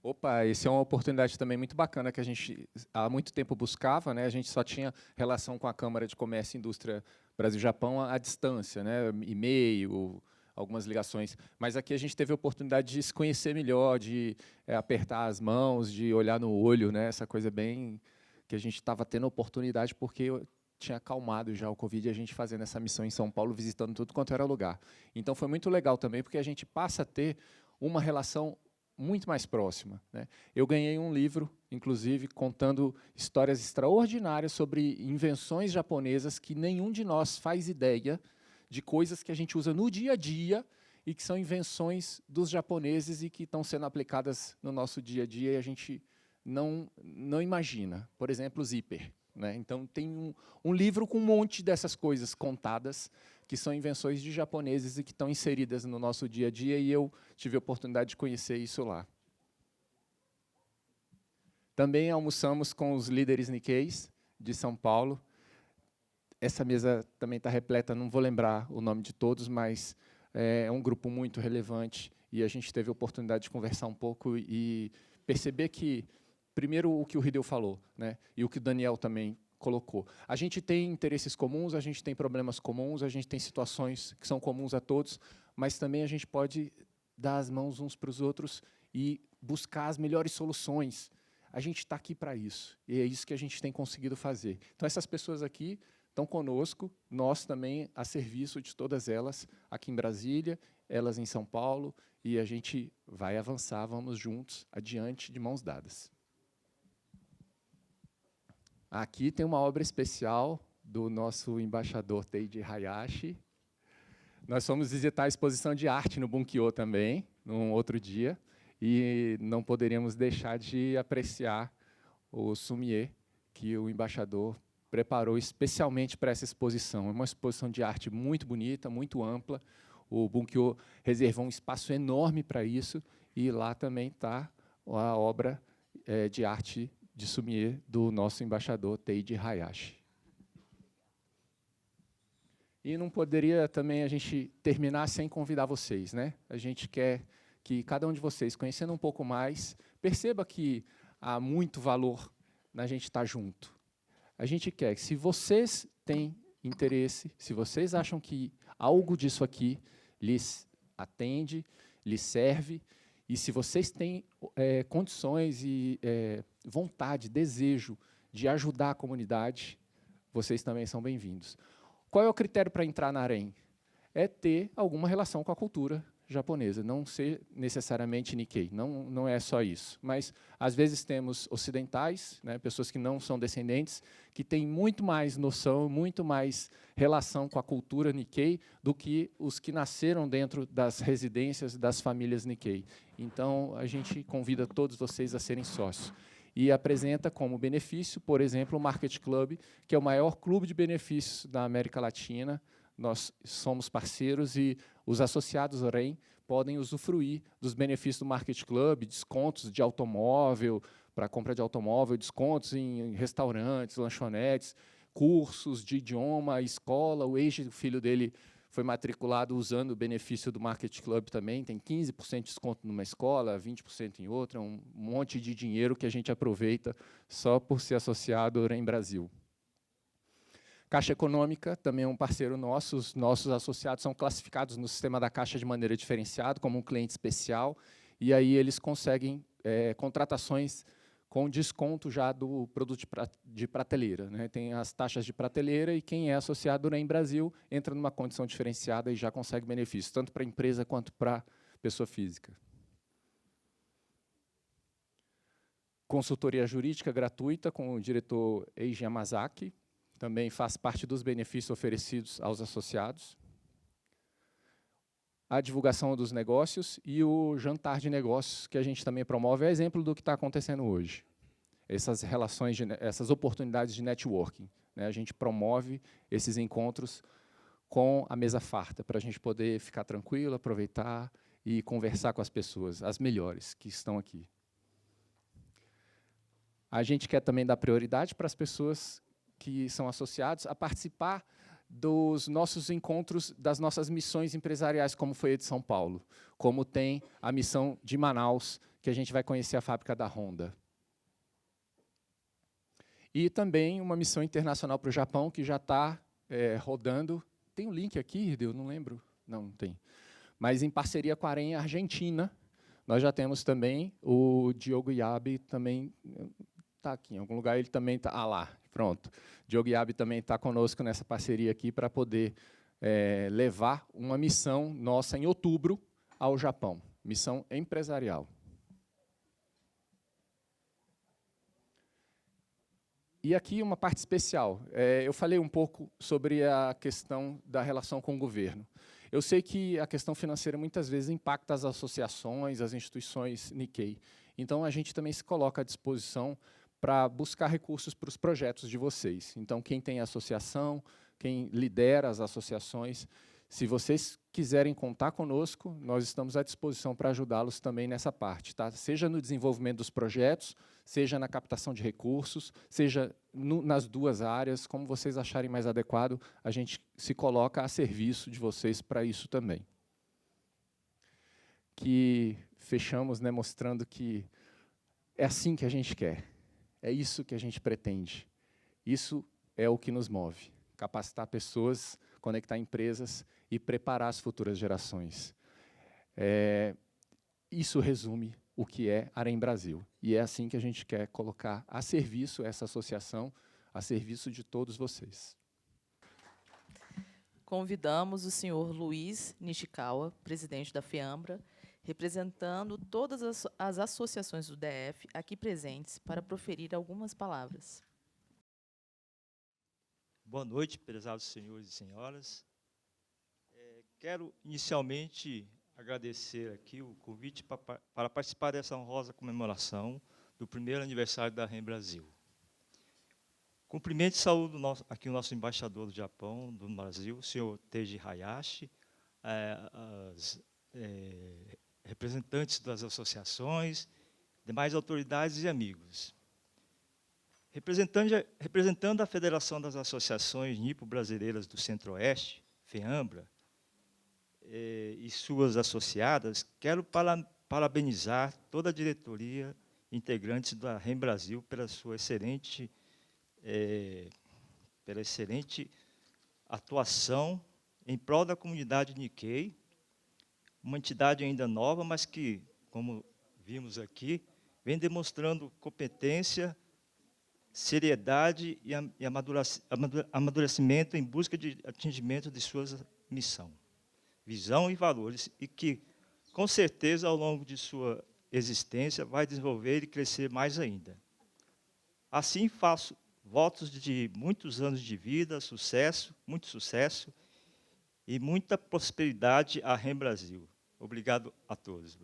Opa, essa é uma oportunidade também muito bacana que a gente há muito tempo buscava, né? A gente só tinha relação com a Câmara de Comércio e Indústria Brasil-Japão à distância, né? E-mail, algumas ligações, mas aqui a gente teve a oportunidade de se conhecer melhor, de apertar as mãos, de olhar no olho, né? Essa coisa bem que a gente estava tendo a oportunidade porque eu tinha acalmado já o Covid e a gente fazendo essa missão em São Paulo, visitando tudo quanto era lugar. Então foi muito legal também, porque a gente passa a ter uma relação muito mais próxima, né? Eu ganhei um livro, inclusive, contando histórias extraordinárias sobre invenções japonesas que nenhum de nós faz ideia de coisas que a gente usa no dia a dia e que são invenções dos japoneses e que estão sendo aplicadas no nosso dia a dia e a gente não imagina. Por exemplo, o zíper, né? Então, tem um livro com um monte dessas coisas contadas, que são invenções de japoneses e que estão inseridas no nosso dia a dia, e eu tive a oportunidade de conhecer isso lá. Também almoçamos com os líderes Nikkeis de São Paulo. essa mesa também está repleta, não vou lembrar o nome de todos, mas é um grupo muito relevante e a gente teve a oportunidade de conversar um pouco e perceber que, primeiro, o que o Hideo falou, né, e o que o Daniel também colocou. A gente tem interesses comuns, a gente tem problemas comuns, a gente tem situações que são comuns a todos, mas também a gente pode dar as mãos uns para os outros e buscar as melhores soluções. A gente está aqui para isso, e é isso que a gente tem conseguido fazer. Então, essas pessoas aqui estão conosco, nós também a serviço de todas elas, aqui em Brasília, elas em São Paulo, e a gente vai avançar, vamos juntos, adiante, de mãos dadas. Aqui tem uma obra especial do nosso embaixador Teiji Hayashi. Nós fomos visitar a exposição de arte no Bunkyo também, num outro dia, e não poderíamos deixar de apreciar o sommelier que o embaixador preparou especialmente para essa exposição. É uma exposição de arte muito bonita, muito ampla. O Bunkyo reservou um espaço enorme para isso, e lá também está a obra de arte de sommelier do nosso embaixador Teiji Hayashi. E não poderia também a gente terminar sem convidar vocês, né? A gente quer que cada um de vocês, conhecendo um pouco mais, perceba que há muito valor na gente estar junto. A gente quer que, se vocês têm interesse, se vocês acham que algo disso aqui lhes atende, lhes serve, e se vocês têm condições e vontade, desejo de ajudar a comunidade, vocês também são bem-vindos. Qual é o critério para entrar na AREM? É ter alguma relação com a cultura japonesa, não ser necessariamente Nikkei, não é só isso. Mas, às vezes, temos ocidentais, né, pessoas que não são descendentes, que têm muito mais noção, muito mais relação com a cultura Nikkei do que os que nasceram dentro das residências das famílias Nikkei. Então, a gente convida todos vocês a serem sócios. E apresenta como benefício, por exemplo, o Market Club, que é o maior clube de benefícios da América Latina. Nós somos parceiros e os associados ao REM podem usufruir dos benefícios do Market Club, descontos de automóvel, para compra de automóvel, descontos em restaurantes, lanchonetes, cursos de idioma, escola. O ex-filho dele foi matriculado usando o benefício do Market Club também, tem 15% de desconto numa escola, 20% em outra, um monte de dinheiro que a gente aproveita só por ser associado ao REM Brasil. Caixa Econômica também é um parceiro nosso, os nossos associados são classificados no sistema da Caixa de maneira diferenciada, como um cliente especial, e aí eles conseguem contratações com desconto já do produto de prateleira, né? Tem as taxas de prateleira e quem é associado em Brasil entra numa condição diferenciada e já consegue benefícios, tanto para a empresa quanto para a pessoa física. Consultoria jurídica gratuita com o diretor Eiji Yamazaki, também faz parte dos benefícios oferecidos aos associados. A divulgação dos negócios e o jantar de negócios, que a gente também promove, é exemplo do que está acontecendo hoje. Essas relações, essas oportunidades de networking, né? A gente promove esses encontros com a mesa farta, para a gente poder ficar tranquilo, aproveitar e conversar com as pessoas, as melhores que estão aqui. A gente quer também dar prioridade para as pessoas que são associados a participar dos nossos encontros, das nossas missões empresariais, como foi a de São Paulo, como tem a missão de Manaus, que a gente vai conhecer a fábrica da Honda. E também uma missão internacional para o Japão, que já está rodando. Tem um link aqui, eu não lembro. Não tem. Mas em parceria com a AREM Argentina, nós já temos também o Diogo Yabe, também está aqui em algum lugar, ele também está... Ah, lá, pronto. Diogo Yabe também está conosco nessa parceria aqui para poder levar uma missão nossa em outubro ao Japão, missão empresarial. E aqui uma parte especial. Eu falei um pouco sobre a questão da relação com o governo. Eu sei que a questão financeira muitas vezes impacta as associações, as instituições Nikkei. Então, a gente também se coloca à disposição para buscar recursos para os projetos de vocês. Então, quem tem associação, quem lidera as associações, Se vocês quiserem contar conosco, nós estamos à disposição para ajudá-los também nessa parte, tá? Seja no desenvolvimento dos projetos, seja na captação de recursos, seja nas duas áreas, como vocês acharem mais adequado, a gente se coloca a serviço de vocês para isso também. Que fechamos, né, mostrando que é assim que a gente quer, é isso que a gente pretende, isso é o que nos move, capacitar pessoas, conectar empresas e preparar as futuras gerações. Isso resume o que é Arém Brasil. E é assim que a gente quer colocar a serviço essa associação, a serviço de todos vocês. Convidamos o senhor Luiz Nishikawa, presidente da FEAMBRA, representando todas as associações do DF aqui presentes, para proferir algumas palavras. Boa noite, prezados senhores e senhoras. Quero, inicialmente, agradecer aqui o convite para participar dessa honrosa comemoração do primeiro aniversário da Arém Brasil. Cumprimento e saúdo aqui o nosso embaixador do Japão, do Brasil, o senhor Teiji Hayashi, representantes das associações, demais autoridades e amigos. Representando a Federação das Associações Nipo-Brasileiras do Centro-Oeste, FEAMBRA, e suas associadas, quero parabenizar toda a diretoria e integrantes da Arém Brasil pela sua excelente atuação em prol da comunidade Nikkei, uma entidade ainda nova, mas que, como vimos aqui, vem demonstrando competência, seriedade e amadurecimento em busca de atingimento de sua missão, visão e valores, e que, com certeza, ao longo de sua existência, vai desenvolver e crescer mais ainda. Assim, faço votos de muitos anos de vida, sucesso, muito sucesso e muita prosperidade à Arém Brasil. Obrigado a todos.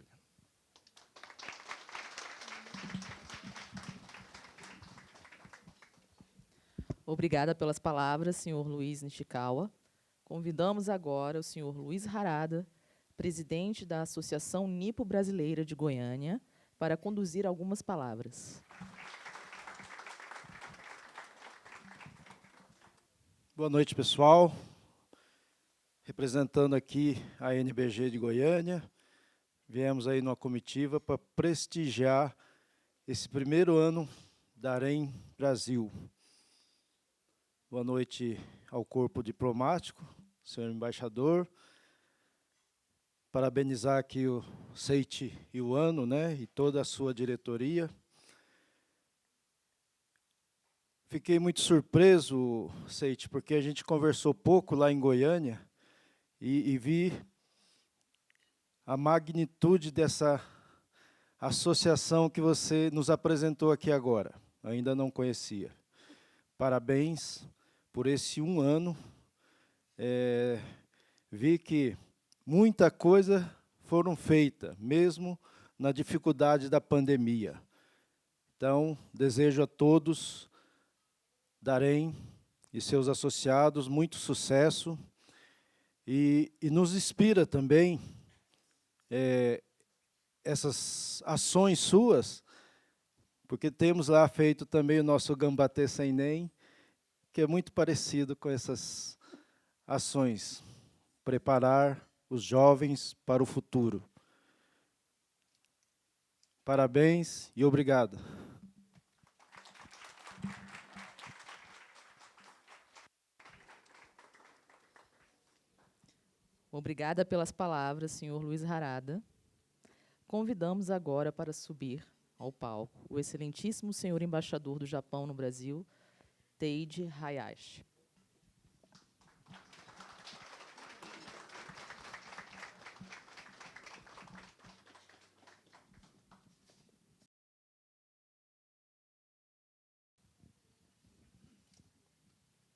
Obrigada pelas palavras, senhor Luiz Nishikawa. Convidamos agora o senhor Luiz Harada, presidente da Associação Nipo-Brasileira de Goiânia, para conduzir algumas palavras. Boa noite, pessoal. Representando aqui a NBG de Goiânia, viemos aí numa comitiva para prestigiar esse primeiro ano da Arém Brasil. Boa noite ao corpo diplomático, senhor embaixador. Parabenizar aqui o Seiichi Iwano, né, e toda a sua diretoria. Fiquei muito surpreso, Seiichi, porque a gente conversou pouco lá em Goiânia e vi a magnitude dessa associação que você nos apresentou aqui agora. Ainda não conhecia. Parabéns por esse um ano. Vi que muita coisa foram feita, mesmo na dificuldade da pandemia. Então, desejo a todos da Arém e seus associados muito sucesso e nos inspira também essas ações suas, porque temos lá feito também o nosso Gambatê Sem Nem, que é muito parecido com essas ações, preparar os jovens para o futuro. Parabéns e obrigado. Obrigada pelas palavras, senhor Luiz Harada. Convidamos agora para subir ao palco o excelentíssimo senhor embaixador do Japão no Brasil, Teiji Hayashi.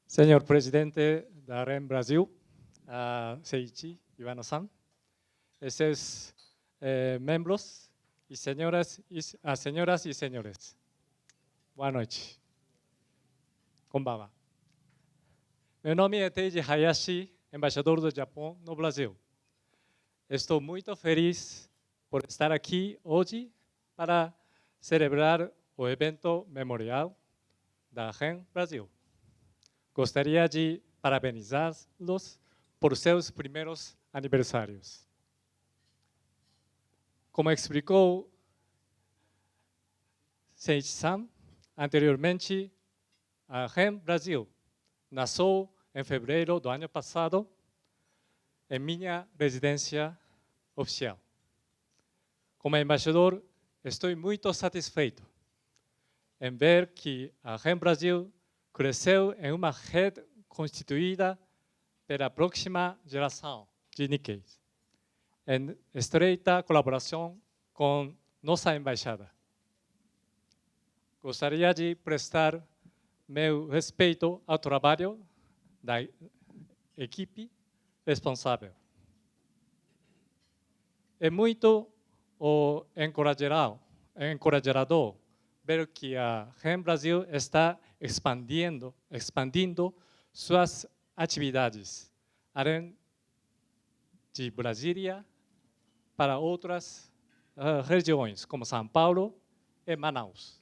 Senhor presidente da Arém Brasil, Seiichi Iwano-san, esses membros e senhoras e senhores, boa noite. Konbanwa. Meu nome é Teiji Hayashi, embaixador do Japão no Brasil. Estou muito feliz por estar aqui hoje para celebrar o evento memorial da REN Brasil. Gostaria de parabenizá-los por seus primeiros aniversários. Como explicou Seiichi-san anteriormente, a REN Brasil nasceu em fevereiro do ano passado em minha residência oficial. Como embaixador, estou muito satisfeito em ver que a REN Brasil cresceu em uma rede constituída pela próxima geração de Nikkeis, em estreita colaboração com nossa embaixada. Gostaria de prestar meu respeito ao trabalho da equipe responsável. É muito encorajador ver que a REN Brasil está expandindo suas atividades, além de Brasília, para outras regiões, como São Paulo e Manaus.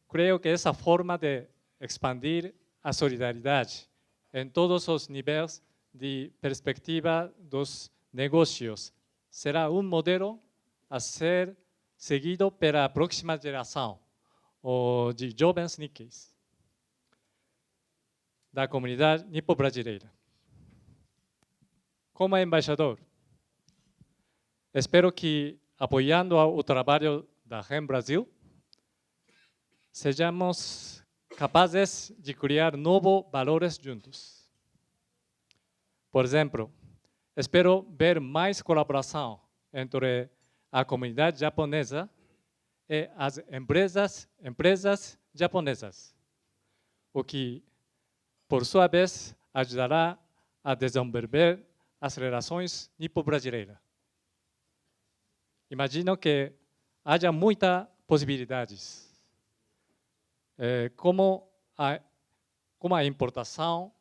Creio que essa forma de expandir a solidariedade em todos os níveis de perspectiva dos negócios será um modelo a ser seguido pela próxima geração de jovens Nikkeis da comunidade nipo-brasileira. Como embaixador, espero que, apoiando o trabalho da REN Brasil, sejamos capazes de criar novos valores juntos. Por exemplo, espero ver mais colaboração entre a comunidade japonesa e as empresas japonesas, o que, por sua vez, ajudará a desenvolver as relações nipo-brasileiras. Imagino que haja muitas possibilidades, como a importação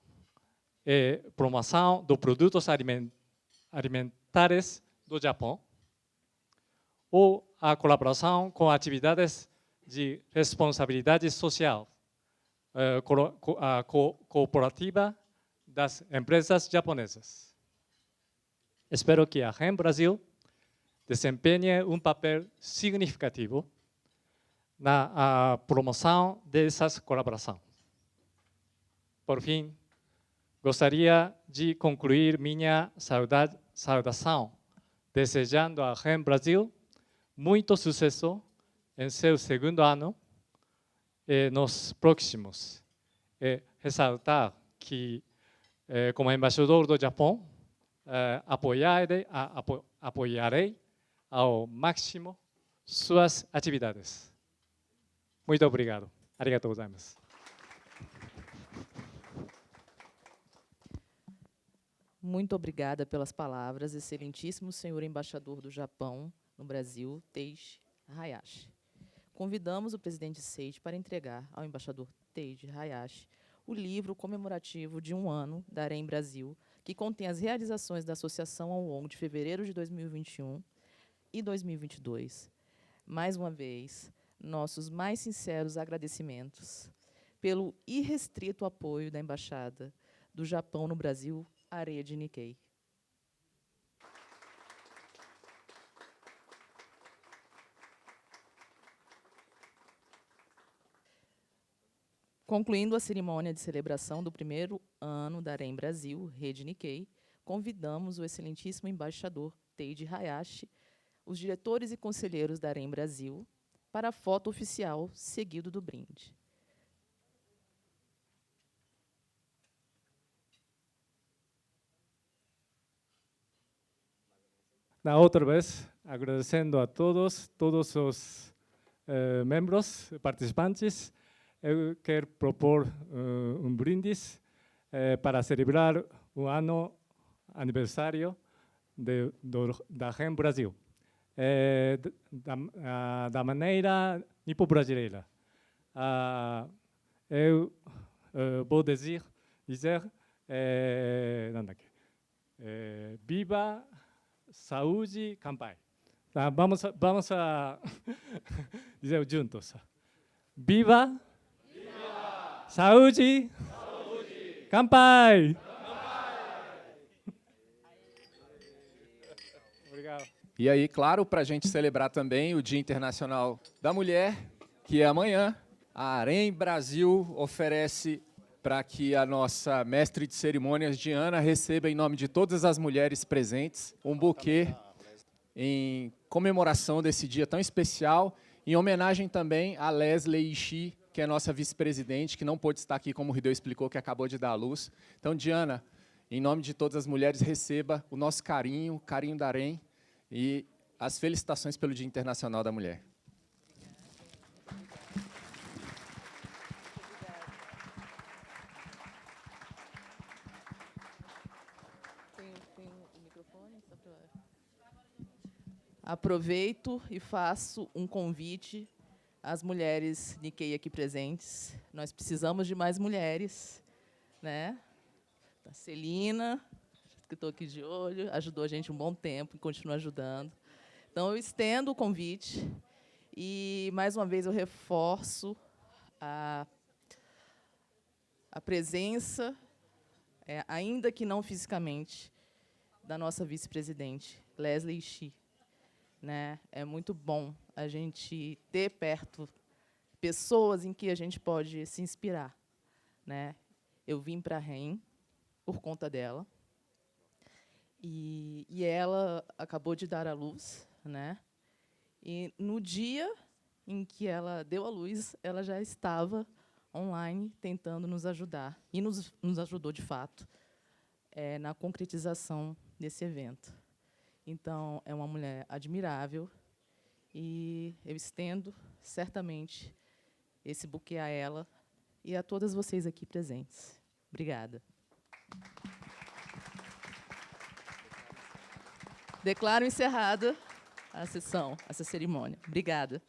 e promoção de produtos alimentares do Japão, ou a colaboração com atividades de responsabilidade social cooperativa das empresas japonesas. Espero que a REN Brasil desempenhe um papel significativo na promoção dessas colaborações. Por fim, gostaria de concluir minha saudação desejando a REN Brasil muito sucesso em seu segundo ano e nos próximos. E ressaltar que, como embaixador do Japão, apoiarei ao máximo suas atividades. Muito obrigado. Arigatou gozaimasu. Muito obrigada pelas palavras, excelentíssimo senhor embaixador do Japão no Brasil, Teiji Hayashi. Convidamos o presidente Seiichi para entregar ao embaixador Teiji Hayashi o livro comemorativo de 1 ano da REN Brasil, que contém as realizações da associação ao longo de fevereiro de 2021 e 2022. Mais uma vez, nossos mais sinceros agradecimentos pelo irrestrito apoio da Embaixada do Japão no Brasil, a Rede Nikkei. Concluindo a cerimônia de celebração do primeiro ano da REN Brasil, Rede Nikkei, convidamos o excelentíssimo embaixador Teiji Hayashi, os diretores e conselheiros da REN Brasil, para a foto oficial, seguido do brinde. Na outra vez, agradecendo a todos os membros participantes, eu quero propor um brindis para celebrar o ano aniversário da REN Brasil. Da maneira nipo-brasileira. Eu vou dizer dizer, Viva, saúde, campai. Tá, vamos a dizer juntos. Viva, saúde, campai. Obrigado. E aí, claro, para a gente celebrar também o Dia Internacional da Mulher, que é amanhã, a AREM Brasil oferece para que a nossa mestre de cerimônias, Diana, receba, em nome de todas as mulheres presentes, um buquê em comemoração desse dia tão especial, em homenagem também a Leslie Ishii, que é nossa vice-presidente, que não pôde estar aqui, como o Rideu explicou, que acabou de dar à luz. Então, Diana, em nome de todas as mulheres, receba o nosso carinho, o carinho da AREM, e as felicitações pelo Dia Internacional da Mulher. Aproveito e faço um convite às mulheres Nikkei aqui presentes. Nós precisamos de mais mulheres, né? A Celina, que estou aqui de olho, ajudou a gente um bom tempo e continua ajudando. Então, eu estendo o convite e, mais uma vez, eu reforço a presença, ainda que não fisicamente, da nossa vice-presidente, Leslie Ishii. Né? É muito bom a gente ter perto pessoas em que a gente pode se inspirar. Né? Eu vim para a REM por conta dela. E ela acabou de dar à luz. Né? E, no dia em que ela deu à luz, ela já estava online tentando nos ajudar. E nos ajudou, de fato, na concretização desse evento. Então, é uma mulher admirável e eu estendo, certamente, esse buquê a ela e a todas vocês aqui presentes. Obrigada. Declaro encerrada a sessão, essa cerimônia. Obrigada.